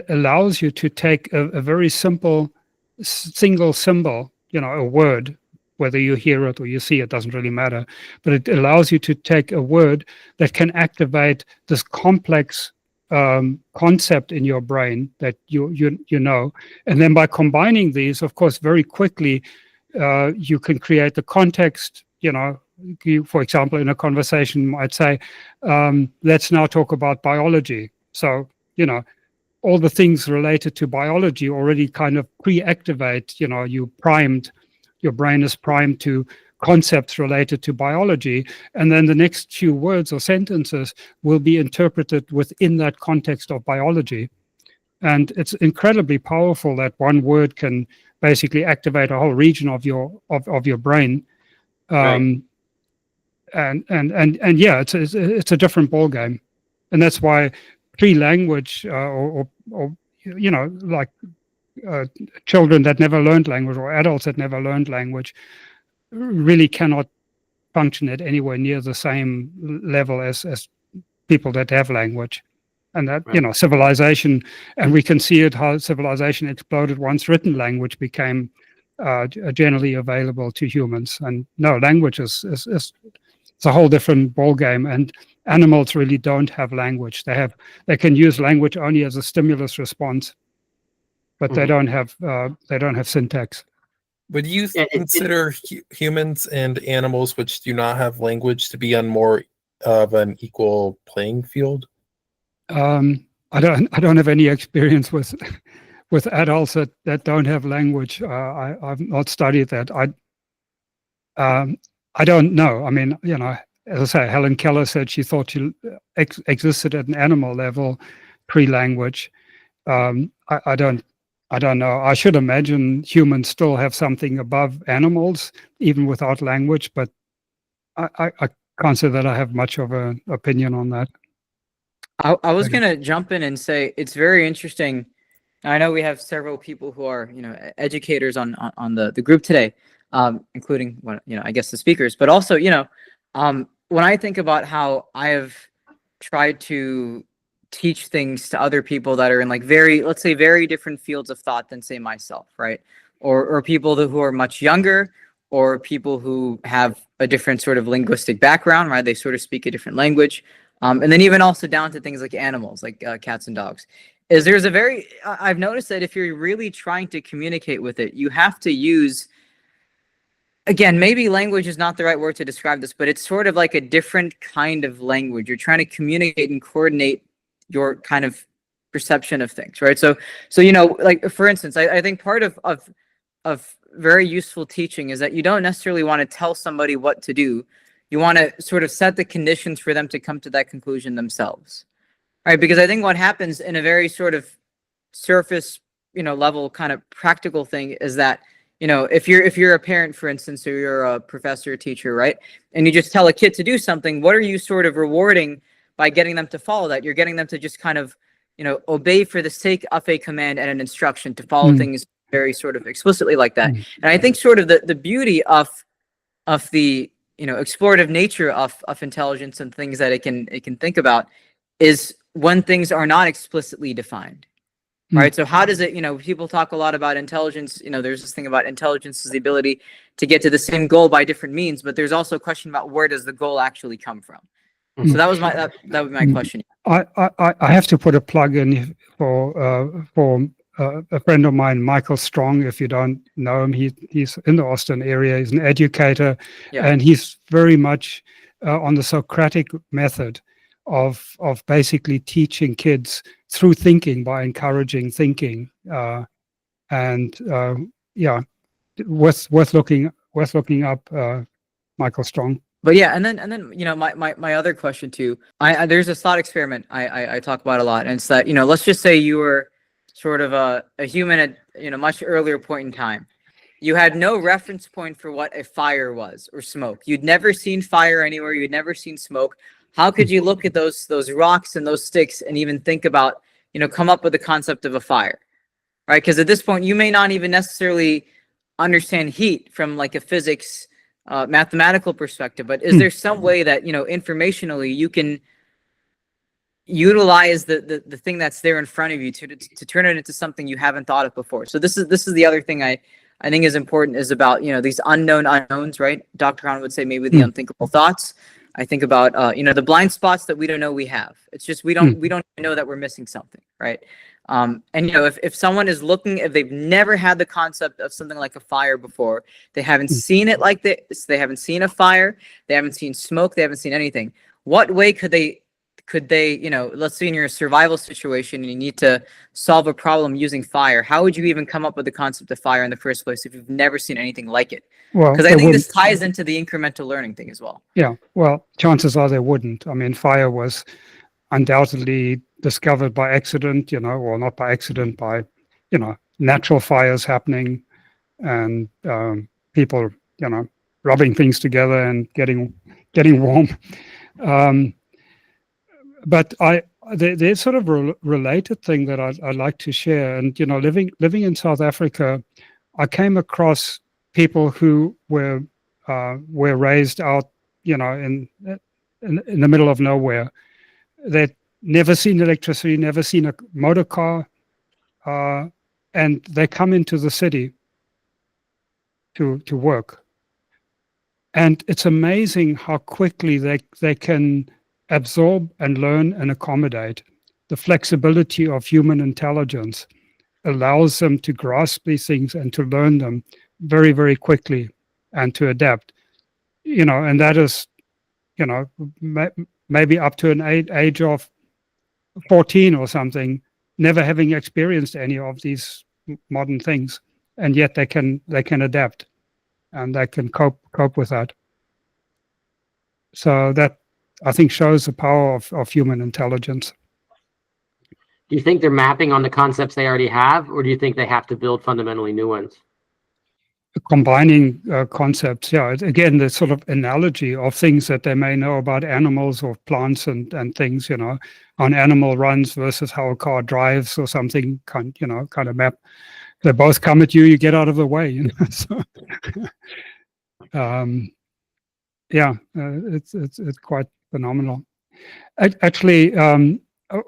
allows you to take a very simple single symbol, a word, whether you hear it or you see it, doesn't really matter, but it allows you to take a word that can activate this complex concept in your brain that you know, and then by combining these, of course, very quickly you can create the context. You, for example, in a conversation might say, let's now talk about biology. So all the things related to biology already kind of pre-activate. Your brain is primed to concepts related to biology, and then the next few words or sentences will be interpreted within that context of biology. And it's incredibly powerful that one word can basically activate a whole region of your brain. Right. And yeah, it's a different ball game, and that's why pre-language or like children that never learned language or adults that never learned language really cannot function at anywhere near the same level as people that have language. And that, civilization, and we can see it how civilization exploded once written language became generally available to humans. And no, language is it's a whole different ball game. And animals really don't have language. They can use language only as a stimulus response, but they don't have syntax. Would you consider humans and animals which do not have language to be on more of an equal playing field? I don't have any experience with adults that don't have language. I've not studied that. I don't know. I mean, as I say, Helen Keller said she thought she existed at an animal level pre-language. I don't I don't know. I should imagine humans still have something above animals, even without language, but I can't say that I have much of an opinion on that. I was going to jump in and say it's very interesting. I know we have several people who are, educators on the group today, including, I guess the speakers, but also, when I think about how I have tried to teach things to other people that are in like let's say very different fields of thought than say myself, right? Or people who are much younger, or people who have a different sort of linguistic background, right? They sort of speak a different language. And then even also down to things like animals, like cats and dogs. I've noticed that if you're really trying to communicate with it, you have to use, again, maybe language is not the right word to describe this, but it's sort of like a different kind of language. You're trying to communicate and coordinate your kind of perception of things, right? So like for instance, I think part of very useful teaching is that you don't necessarily want to tell somebody what to do. You want to sort of set the conditions for them to come to that conclusion themselves, right? Because I think what happens in a very sort of surface, level kind of practical thing is that, if you're a parent, for instance, or you're a professor or teacher, right? And you just tell a kid to do something, what are you sort of rewarding by getting them to follow that? You're getting them to just kind of, obey for the sake of a command and an instruction, to follow things very sort of explicitly like that. And I think sort of the beauty of the, explorative nature of intelligence and things that it can think about is when things are not explicitly defined. Right. So how does it, people talk a lot about intelligence. There's this thing about intelligence is the ability to get to the same goal by different means, but there's also a question about where does the goal actually come from? So that was that would be my question. I have to put a plug in for a friend of mine, Michael Strong. If you don't know him, he's in the Austin area. He's an educator, and he's very much on the Socratic method of basically teaching kids through thinking by encouraging thinking, worth looking up, Michael Strong. But yeah, and then my other question too. There's this thought experiment I talk about a lot, and it's that let's just say you were sort of a human at much earlier point in time. You had no reference point for what a fire was or smoke. You'd never seen fire anywhere. You'd never seen smoke. How could you look at those rocks and those sticks and even think about, come up with the concept of a fire, right? Because at this point, you may not even necessarily understand heat from like a physics, mathematical perspective. But is there some way that, informationally you can utilize the thing that's there in front of you to turn it into something you haven't thought of before? So this is the other thing I think is important, is about, these unknown unknowns, right? Dr. Hahn would say maybe the unthinkable thoughts. I think about, the blind spots that we don't know we have. It's just we don't know that we're missing something, right? And if someone is looking, if they've never had the concept of something like a fire before, they haven't seen it like this, they haven't seen a fire, they haven't seen smoke, they haven't seen anything. What way could they, let's say in your survival situation and you need to solve a problem using fire, how would you even come up with the concept of fire in the first place if you've never seen anything like it? Because I think this ties into the incremental learning thing as well. Yeah, well, chances are they wouldn't. I mean, fire was undoubtedly discovered by accident, or not by accident, by, natural fires happening and people, rubbing things together and getting warm. But there's sort of a related thing that I'd like to share. And, living in South Africa, I came across people who were raised out, in the middle of nowhere. They'd never seen electricity, never seen a motor car, and they come into the city to work. And it's amazing how quickly they can absorb and learn and accommodate. The flexibility of human intelligence allows them to grasp these things and to learn them very, very quickly and to adapt. And that is, maybe up to an age of 14 or something, never having experienced any of these modern things, and yet they can adapt and they can cope with that. So that, I think, shows the power of human intelligence. Do you think they're mapping on the concepts they already have, or do you think they have to build fundamentally new ones? Combining concepts, yeah. Again, the sort of analogy of things that they may know about animals or plants and things, you know, how an animal runs versus how a car drives or something, kind of map. They both come at you, you get out of the way, you know. So, it's quite phenomenal. Actually,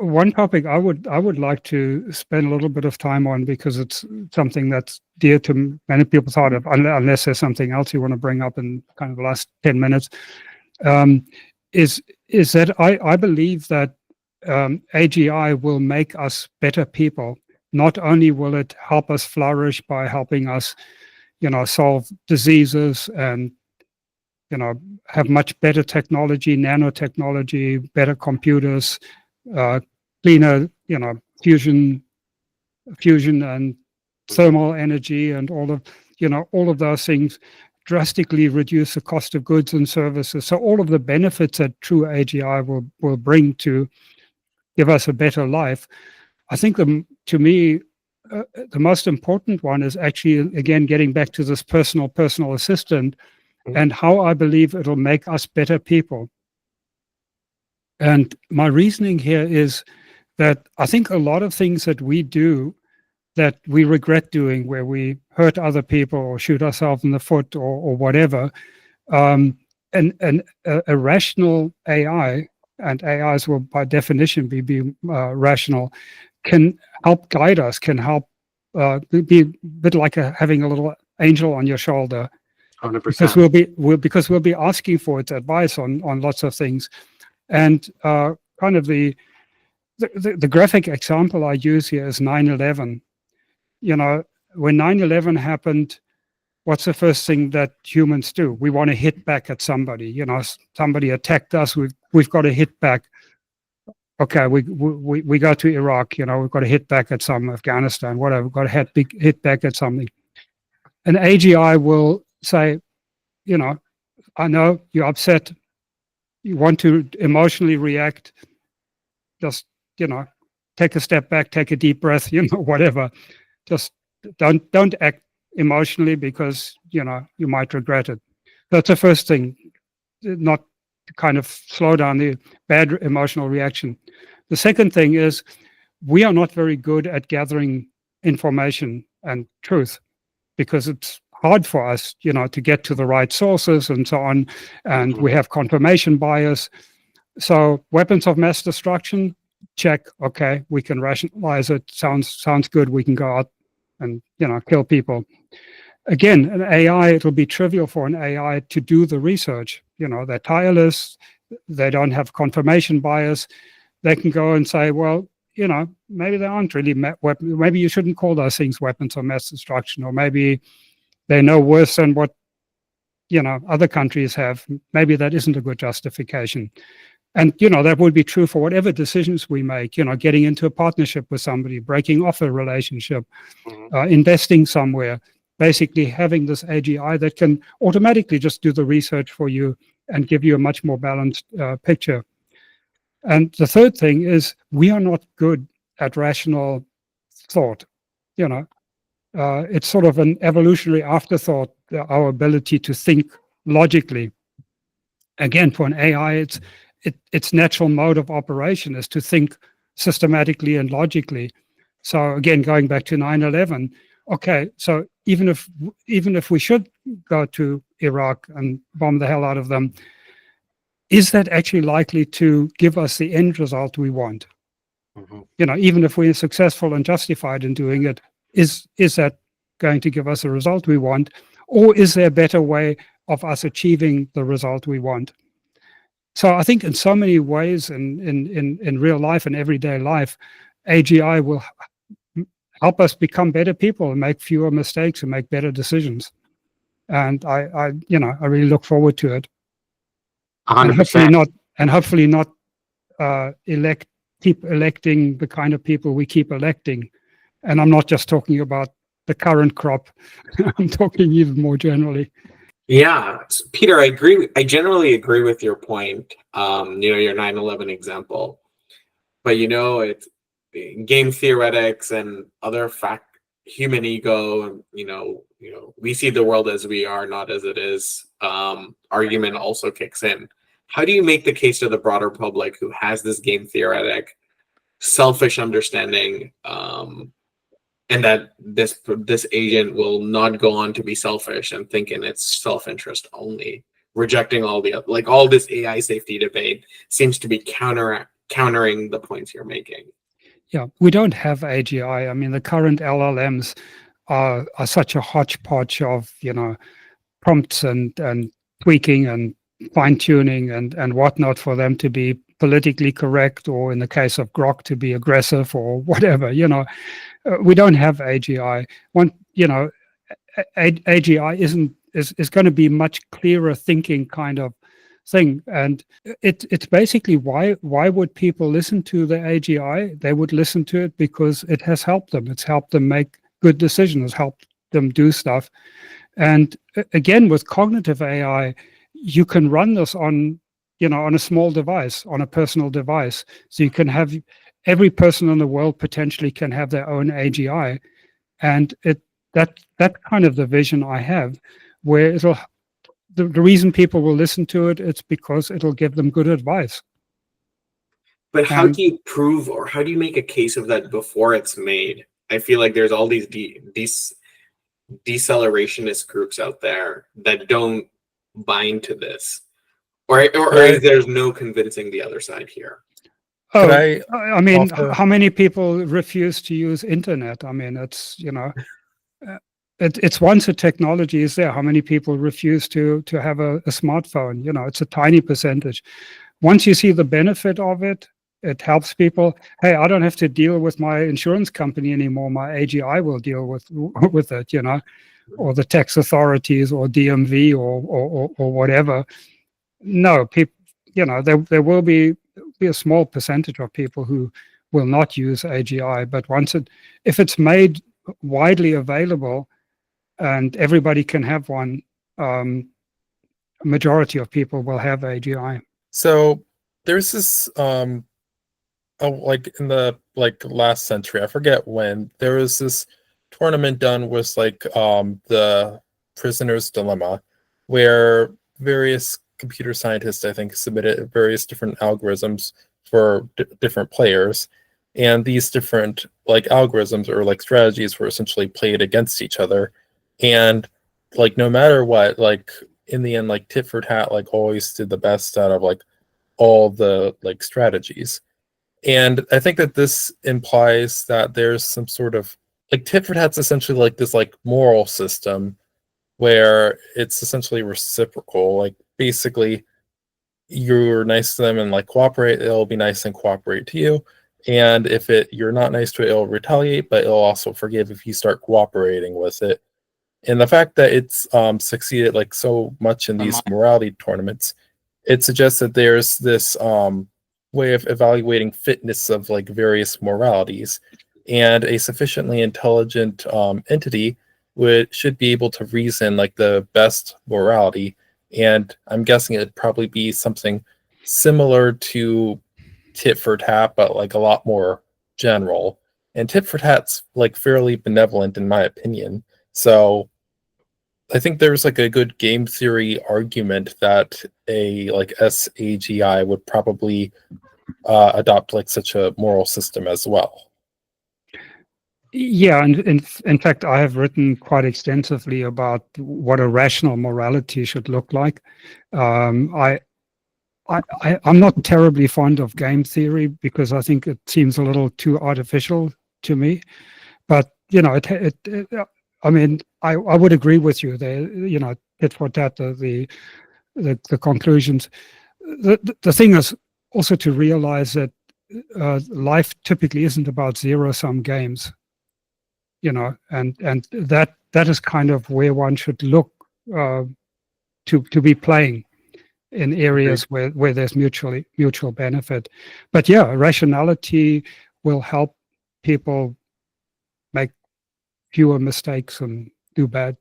one topic I would like to spend a little bit of time on, because it's something that's dear to many people's heart, unless there's something else you want to bring up in kind of the last 10 minutes, is that I believe that AGI will make us better people. Not only will it help us flourish by helping us, you know, solve diseases and, you know, have much better technology, nanotechnology, better computers, cleaner, you know, fusion and thermal energy, and all of those things drastically reduce the cost of goods and services. So all of the benefits that true AGI will bring to give us a better life. I think to me, the most important one is actually, again, getting back to this personal assistant, and how I believe it'll make us better people. And my reasoning here is that I think a lot of things that we do that we regret doing, where we hurt other people or shoot ourselves in the foot or whatever, and a rational AI, and AIs will by definition be rational, can help guide us, can help be a bit like having a little angel on your shoulder. 100%. Because we'll be asking for its advice on lots of things. And kind of the graphic example I use here is 9/11. You know, when 9/11 happened, what's the first thing that humans do? We want to hit back at somebody. You know, somebody attacked us. We've got to hit back. Okay, we go to Iraq. You know, we've got to hit back at some Afghanistan, whatever. We've got to hit back at something. And AGI will say, you know, I know you're upset. You want to emotionally react. Just, you know, take a step back, take a deep breath, you know, whatever. Just don't act emotionally, because, you know, you might regret it. That's the first thing, not to kind of slow down the bad emotional reaction. The second thing is, we are not very good at gathering information and truth, because it's hard for us, you know, to get to the right sources and so on, and we have confirmation bias. So weapons of mass destruction, check. Okay, we can rationalize it. Sounds good. We can go out and, you know, kill people. Again, an AI, it'll be trivial for an AI to do the research. You know, they're tireless. They don't have confirmation bias. They can go and say, well, you know, maybe they aren't really maybe you shouldn't call those things weapons of mass destruction, or maybe they know worse than what, you know, other countries have. Maybe that isn't a good justification. And, you know, that would be true for whatever decisions we make, you know, getting into a partnership with somebody, breaking off a relationship, investing somewhere, basically having this AGI that can automatically just do the research for you and give you a much more balanced picture. And the third thing is, we are not good at rational thought, you know. It's sort of an evolutionary afterthought, our ability to think logically. Again, for an AI, its natural mode of operation is to think systematically and logically. So again, going back to 9/11, okay, so even if we should go to Iraq and bomb the hell out of them, is that actually likely to give us the end result we want? You know, even if we're successful and justified in doing it, is that going to give us a result we want? Or is there a better way of us achieving the result we want? So I think in so many ways, in real life and everyday life, AGI will help us become better people and make fewer mistakes and make better decisions. And I really look forward to it. 100%. And hopefully not keep electing the kind of people we keep electing. And I'm not just talking about the current crop. I'm talking even more generally. Yeah, Peter, I agree. I generally agree with your point. You know, your 9/11 example, but you know, game theoretics and other human ego, and we see the world as we are, not as it is, argument also kicks in. How do you make the case to the broader public who has this game theoretic, selfish understanding, and that this agent will not go on to be selfish and think in its self-interest only, rejecting all this AI safety debate seems to be countering the points you're making? Yeah, we don't have AGI. I mean, the current LLMs are such a hodgepodge of, prompts and tweaking and fine-tuning and whatnot for them to be politically correct, or in the case of Grok, to be aggressive or whatever. We don't have AGI. AGI is going to be much clearer thinking kind of thing, and it's basically why would people listen to the AGI? They would listen to it because it has helped them. It's helped them make good decisions, helped them do stuff. And again, with cognitive AI, you can run this on a small device, on a personal device. So you can have every person in the world potentially can have their own AGI, and that's kind of the vision I have, where the reason people will listen to it, it's because it'll give them good advice. But how do you prove, or how do you make a case of that before it's made? I feel like there's all these decelerationist groups out there that don't bind to this, or there's no convincing the other side here. Oh, I mean, how many people refuse to use internet? I mean, it's it's once a technology is there, how many people refuse to have a smartphone? It's a tiny percentage. Once you see the benefit of it, it helps people. Hey, I don't have to deal with my insurance company anymore. My AGI will deal with it, or the tax authorities, or DMV, or whatever. No, people, there will be a small percentage of people who will not use AGI, but if it's made widely available and everybody can have one, a majority of people will have AGI. So there's this like in the last century, I forget when, there was this tournament done with the Prisoner's Dilemma, where various computer scientists, I think, submitted various different algorithms for different players, and these different algorithms or strategies were essentially played against each other, and no matter what, in the end, tit for tat always did the best out of all the strategies. And I think that this implies that there's some sort of tit for tat's essentially this moral system where it's essentially reciprocal. Basically, you're nice to them and cooperate, it'll be nice and cooperate to you. And if you're not nice to it, it'll retaliate, but it'll also forgive if you start cooperating with it. And the fact that it's succeeded so much in these morality tournaments, it suggests that there's this way of evaluating fitness of various moralities, and a sufficiently intelligent entity should be able to reason the best morality. And I'm guessing it'd probably be something similar to tit for tat, but a lot more general. And tit for tat's fairly benevolent in my opinion. So I think there's a good game theory argument that a SAGI would probably adopt such a moral system as well. Yeah, and in fact, I have written quite extensively about what a rational morality should look like. I'm not terribly fond of game theory because I think it seems a little too artificial to me. But I mean, I would agree with you there. Tit for tat, the conclusions. The thing is also to realize that life typically isn't about zero-sum games. And that is kind of where one should look to be playing in areas where there's mutual benefit. But yeah, rationality will help people make fewer mistakes and do bad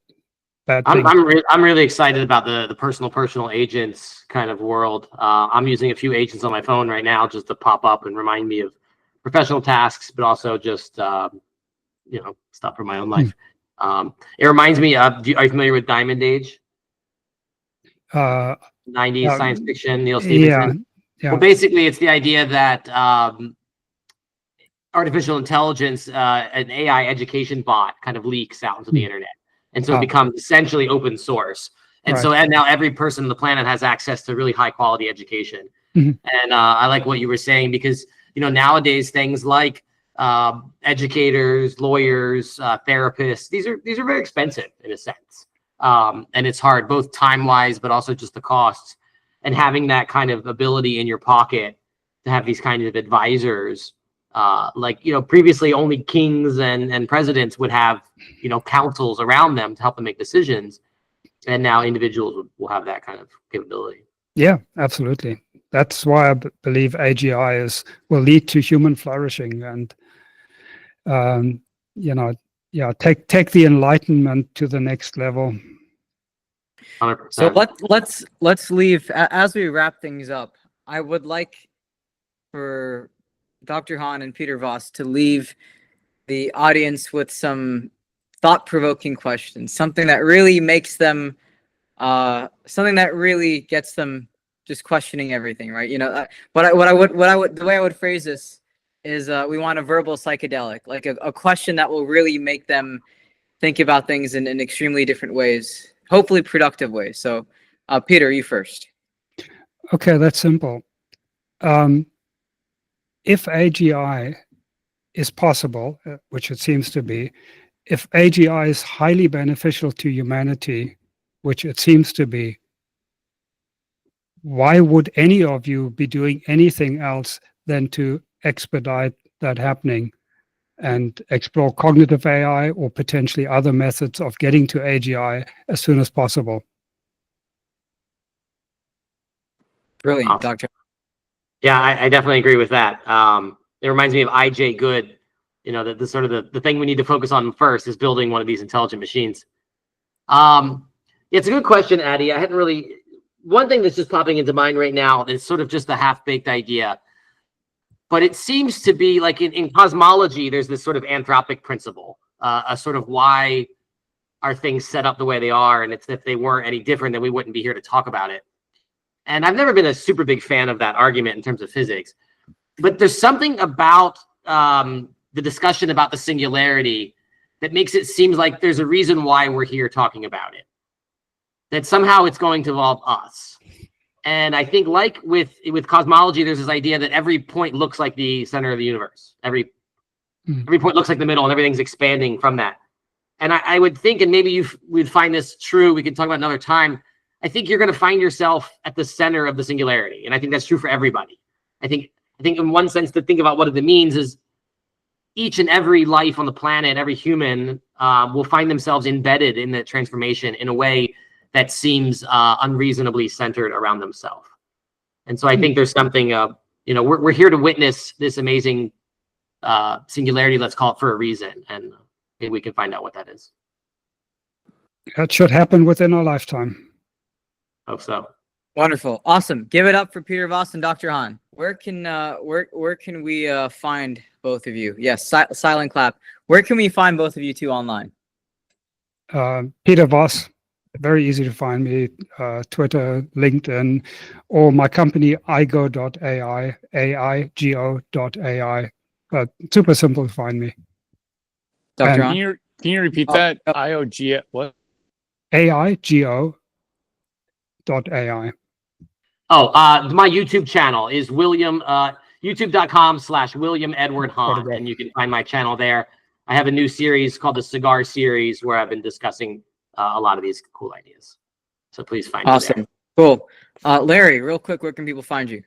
things. I'm really excited about the personal agents kind of world. I'm using a few agents on my phone right now just to pop up and remind me of professional tasks, but also just stuff for my own life. It reminds me of. Are you familiar with Diamond Age? 90s science fiction, Neil Stephenson. Yeah. Well, basically, it's the idea that artificial intelligence, an AI education bot, kind of leaks out into the internet, and so it becomes essentially open source. And so, and now every person on the planet has access to really high quality education. And I like what you were saying, because nowadays things like educators, lawyers, therapists, these are very expensive in a sense, and it's hard both time wise, but also just the costs. And having that kind of ability in your pocket to have these kinds of advisors, previously only kings and presidents would have councils around them to help them make decisions, and now individuals will have that kind of capability. Yeah, absolutely. That's why I believe AGI will lead to human flourishing, and take the enlightenment to the next level. 100%. So let's leave as we wrap things up. I would like for Dr. Hahn and Peter Voss to leave the audience with some thought-provoking questions, something that really makes them, something that really gets them just questioning everything, right? The way I would phrase this is, we want a verbal psychedelic, like a question that will really make them think about things in extremely different ways, hopefully productive ways. So, Peter, you first. Okay, that's simple. If AGI is possible, which it seems to be, if AGI is highly beneficial to humanity, which it seems to be, why would any of you be doing anything else than to expedite that happening and explore cognitive AI or potentially other methods of getting to AGI as soon as possible? Brilliant, Doctor. Yeah, I definitely agree with that. It reminds me of I.J. Good. The sort of the thing we need to focus on first is building one of these intelligent machines. It's a good question, Addy. I hadn't really. One thing that's just popping into mind right now is sort of just a half-baked idea, but it seems to be like in cosmology, there's this sort of anthropic principle, a sort of why are things set up the way they are, and it's if they weren't any different, then we wouldn't be here to talk about it. And I've never been a super big fan of that argument in terms of physics, but there's something about the discussion about the singularity that makes it seem like there's a reason why we're here talking about it, that somehow it's going to involve us. And I think like with cosmology, there's this idea that every point looks like the center of the universe. Every point looks like the middle, and everything's expanding from that. And I would think, and maybe we'd find this true, we can talk about another time, I think you're going to find yourself at the center of the singularity. And I think that's true for everybody. I think in one sense, to think about what it means is each and every life on the planet, every human will find themselves embedded in the transformation in a way that seems unreasonably centered around themselves. And so I think there's something, we're here to witness this amazing singularity, let's call it, for a reason. And maybe we can find out what that is. That should happen within our lifetime. Hope so. Wonderful. Awesome. Give it up for Peter Voss and Dr. Hahn. Where can we find both of you? Yes, silent clap. Where can we find both of you two online? Peter Voss, very easy to find me, Twitter, LinkedIn, or my company, Aigo.AI, Aigo.AI. Super simple to find me. Dr. Can Hahn? you repeat that? IOG, what? Aigo.AI. My YouTube channel is youtube.com/William Edward Hahn, and you can find my channel there. I have a new series called the Cigar Series where I've been discussing a lot of these cool ideas. So please find me there. Awesome. Cool. Larry, real quick, where can people find you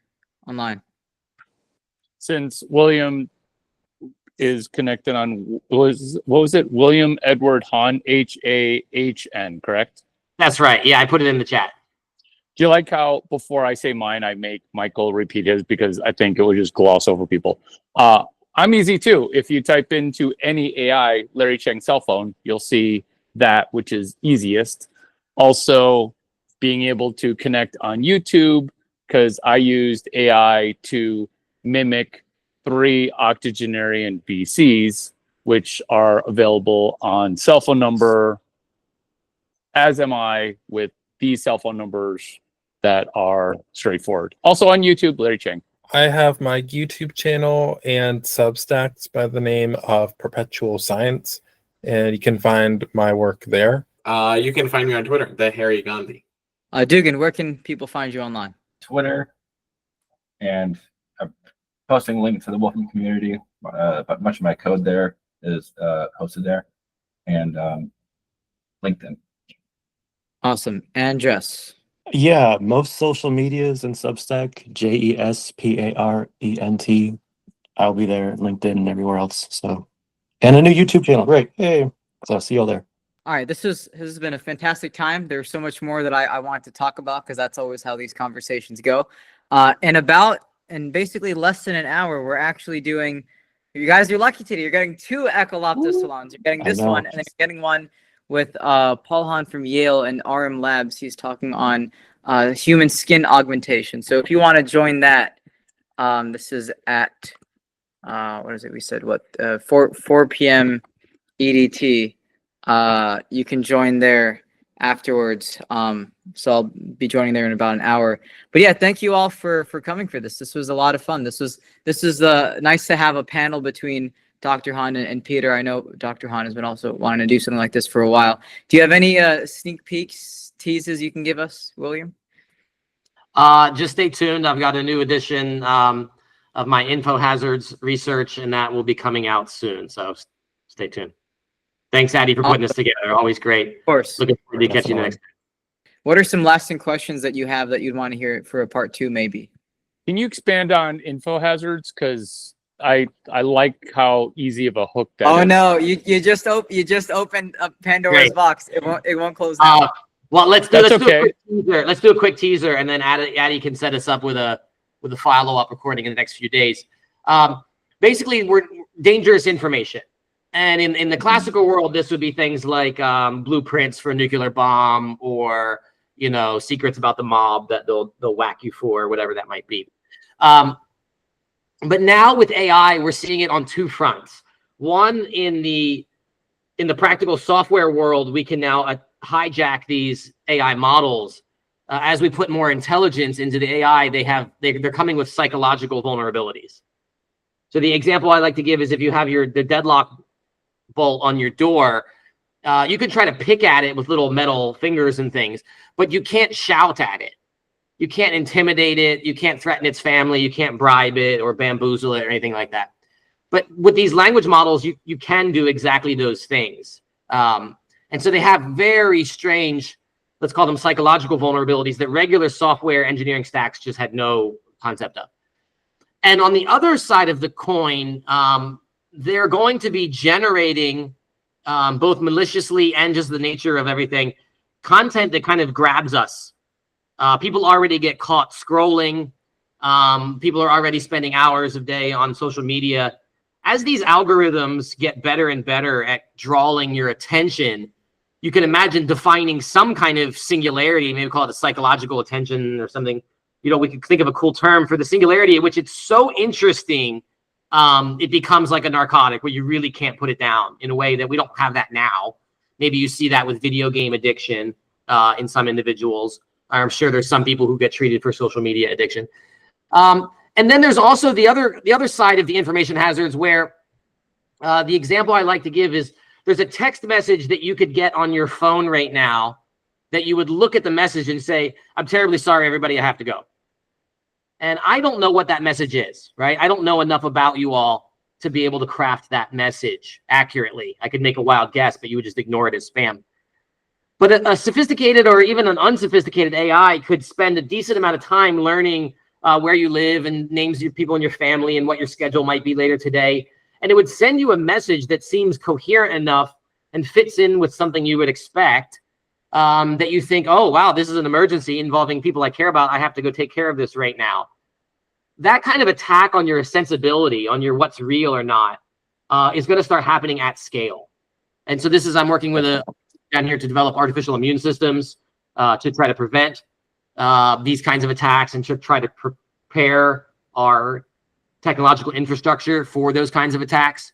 online? Since William is connected on, what was it? William Edward Hahn, Hahn, correct? That's right. Yeah, I put it in the chat. Do you like how before I say mine, I make Michael repeat his, because I think it would just gloss over people. I'm easy too. If you type into any AI Larry Cheng cell phone, you'll see that, which is easiest. Also, being able to connect on YouTube, because I used AI to mimic 3 octogenarian VCs, which are available on cell phone number, as am I, with these cell phone numbers that are straightforward. Also on YouTube, Larry Chang. I have my YouTube channel and Substacks by the name of Perpetual Science, and you can find my work there. You can find me on Twitter, the Harry Gandhi. Dugan, where can people find you online? Twitter, and I'm posting links to the Wolfram community. But much of my code there is hosted there, and LinkedIn. Awesome. And Jess? Yeah, most social medias and Substack, JESPARENT. I'll be there, LinkedIn, and everywhere else. So, and a new YouTube channel. Great. Hey, so I'll see you all there. All right, this has been a fantastic time. There's so much more that I want to talk about, because that's always how these conversations go. In basically less than an hour, we're actually doing, you guys are lucky today. You're getting 2 Ekkolapto salons. You're getting this one, and then you're getting one with Paul Hahn from Yale and RM Labs. He's talking on human skin augmentation. So if you want to join that, this is at, what is it? We said, 4 p.m. EDT. You can join there afterwards. So I'll be joining there in about an hour. But yeah, thank you all for coming for this. This was a lot of fun. This is nice to have a panel between Dr. Hahn and Peter. I know Dr. Hahn has been also wanting to do something like this for a while. Do you have any sneak peeks, teases you can give us, William? Just stay tuned. I've got a new edition of my info hazards research, and that will be coming out soon. So stay tuned. Thanks, Addy, for putting this together. Always great. Of course. Looking forward to catching you next time. What are some lasting questions that you have that you'd want to hear for a part 2, maybe? Can you expand on info hazards? Because I like how easy of a hook that is. No, you just opened up Pandora's box. It won't close down. Well, let's do That's a okay. quick teaser. Let's do a quick teaser, and then Addy can set us up with a follow-up recording in the next few days. Basically, we're dangerous information. And in the classical world, this would be things like blueprints for a nuclear bomb, or secrets about the mob that they'll whack you for, whatever that might be. But now with AI, we're seeing it on 2 fronts. One, in the practical software world, we can now hijack these AI models. As we put more intelligence into the AI, they're coming with psychological vulnerabilities. So the example I like to give is, if you have the deadlock bolt on your door, you can try to pick at it with little metal fingers and things, but you can't shout at it. You can't intimidate it. You can't threaten its family. You can't bribe it or bamboozle it or anything like that. But with these language models, you can do exactly those things. And so they have very strange, let's call them psychological vulnerabilities that regular software engineering stacks just had no concept of. And on the other side of the coin, they're going to be generating, both maliciously and just the nature of everything, content that kind of grabs us. People already get caught scrolling. People are already spending hours a day on social media. As these algorithms get better and better at drawing your attention, you can imagine defining some kind of singularity, maybe call it a psychological attention or something. We could think of a cool term for the singularity at which it's so interesting, it becomes like a narcotic where you really can't put it down, in a way that we don't have that now. Maybe you see that with video game addiction in some individuals. I'm sure there's some people who get treated for social media addiction. And then there's also the other side of the information hazards, where the example I like to give is, there's a text message that you could get on your phone right now that you would look at the message and say, "I'm terribly sorry, everybody, I have to go." And I don't know what that message is, right? I don't know enough about you all to be able to craft that message accurately. I could make a wild guess, but you would just ignore it as spam. But a sophisticated or even an unsophisticated AI could spend a decent amount of time learning where you live and names of people in your family and what your schedule might be later today. And it would send you a message that seems coherent enough and fits in with something you would expect, that you think, oh, wow, this is an emergency involving people I care about. I have to go take care of this right now. That kind of attack on your sensibility, on your what's real or not, is going to start happening at scale. And so I'm working with down here to develop artificial immune systems to try to prevent these kinds of attacks, and to try to prepare our technological infrastructure for those kinds of attacks,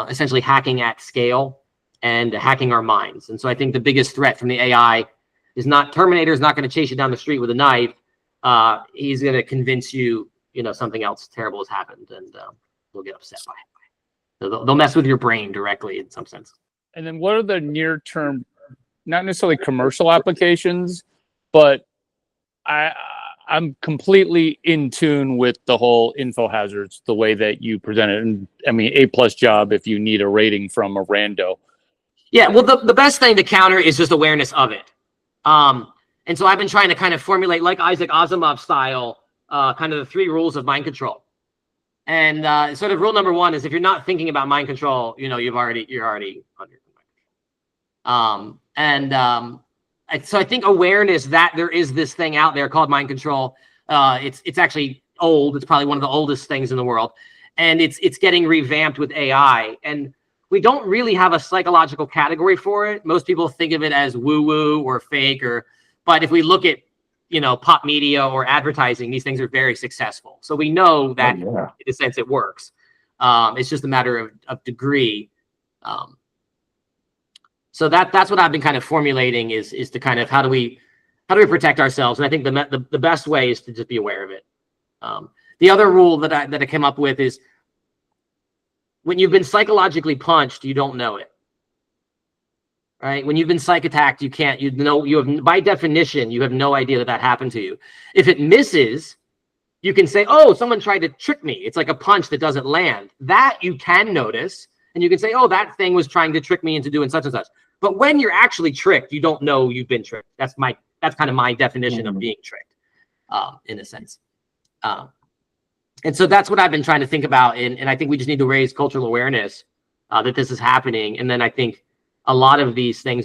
essentially hacking at scale and hacking our minds. And so I think the biggest threat from the AI is not Terminator is not going to chase you down the street with a knife. He's going to convince you, something else terrible has happened, and you'll get upset by it. So they'll mess with your brain directly in some sense. And then what are the near-term, not necessarily commercial applications, but I'm completely in tune with the whole info hazards, the way that you present it. And I mean, A+ job if you need a rating from a rando. Yeah, well, the best thing to counter is just awareness of it. And so I've been trying to kind of formulate, like Isaac Asimov style, kind of the 3 rules of mind control. And sort of rule number 1 is if you're not thinking about mind control, you're already under so I think awareness that there is this thing out there called mind control. It's actually old. It's probably one of the oldest things in the world, and it's getting revamped with AI. And we don't really have a psychological category for it. Most people think of it as woo-woo or fake, but if we look at pop media or advertising, these things are very successful. So we know that in a sense it works. It's just a matter of degree. So that's what I've been kind of formulating is to kind of how do we protect ourselves? And I think the best way is to just be aware of it. The other rule that I came up with is when you've been psychologically punched, you don't know it. Right? When you've been psych attacked, you have by definition, you have no idea that happened to you. If it misses, you can say, oh, someone tried to trick me. It's like a punch that doesn't land. That you can notice, and you can say, oh, that thing was trying to trick me into doing such and such. But when you're actually tricked, you don't know you've been tricked. That's kind of my definition of being tricked, in a sense. And so that's what I've been trying to think about. And I think we just need to raise cultural awareness that this is happening. And then I think a lot of these things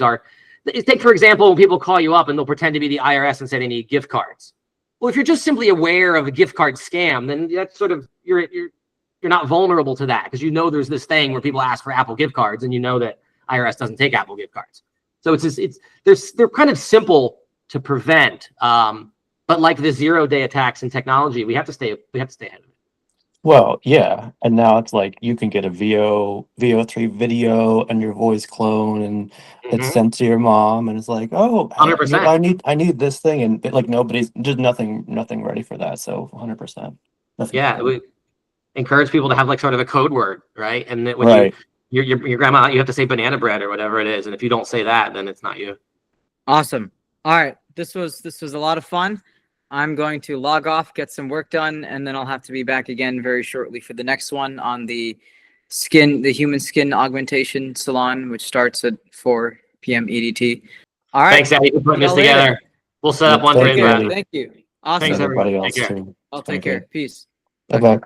take, for example, when people call you up and they'll pretend to be the IRS and say they need gift cards. Well, if you're just simply aware of a gift card scam, then that's sort of, you're not vulnerable to that because there's this thing where people ask for Apple gift cards and that IRS doesn't take Apple gift cards. So they're kind of simple to prevent. But like the 0-day attacks in technology, we have to stay ahead of it. Well, yeah, and now it's like you can get a VO3 video and your voice clone, and it's sent to your mom, and it's like, oh, 100%. I need this thing, and like nobody's just nothing ready for that. So 100%. Yeah, we encourage people to have like sort of a code word, right? And that when your grandma, you have to say banana bread or whatever it is, and if you don't say that, then it's not you. Awesome. All right, this was a lot of fun. I'm going to log off, get some work done, and then I'll have to be back again very shortly for the next one on the human skin augmentation salon, which starts at 4 p.m. EDT. All right. Thanks, Eddie, for putting this together. We'll set up one for you. Thank you. Awesome. Thanks, everybody else Take care. too. I'll take care. Peace. Bye-bye.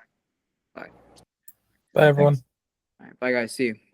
Bye, everyone. All right, bye, guys. See you.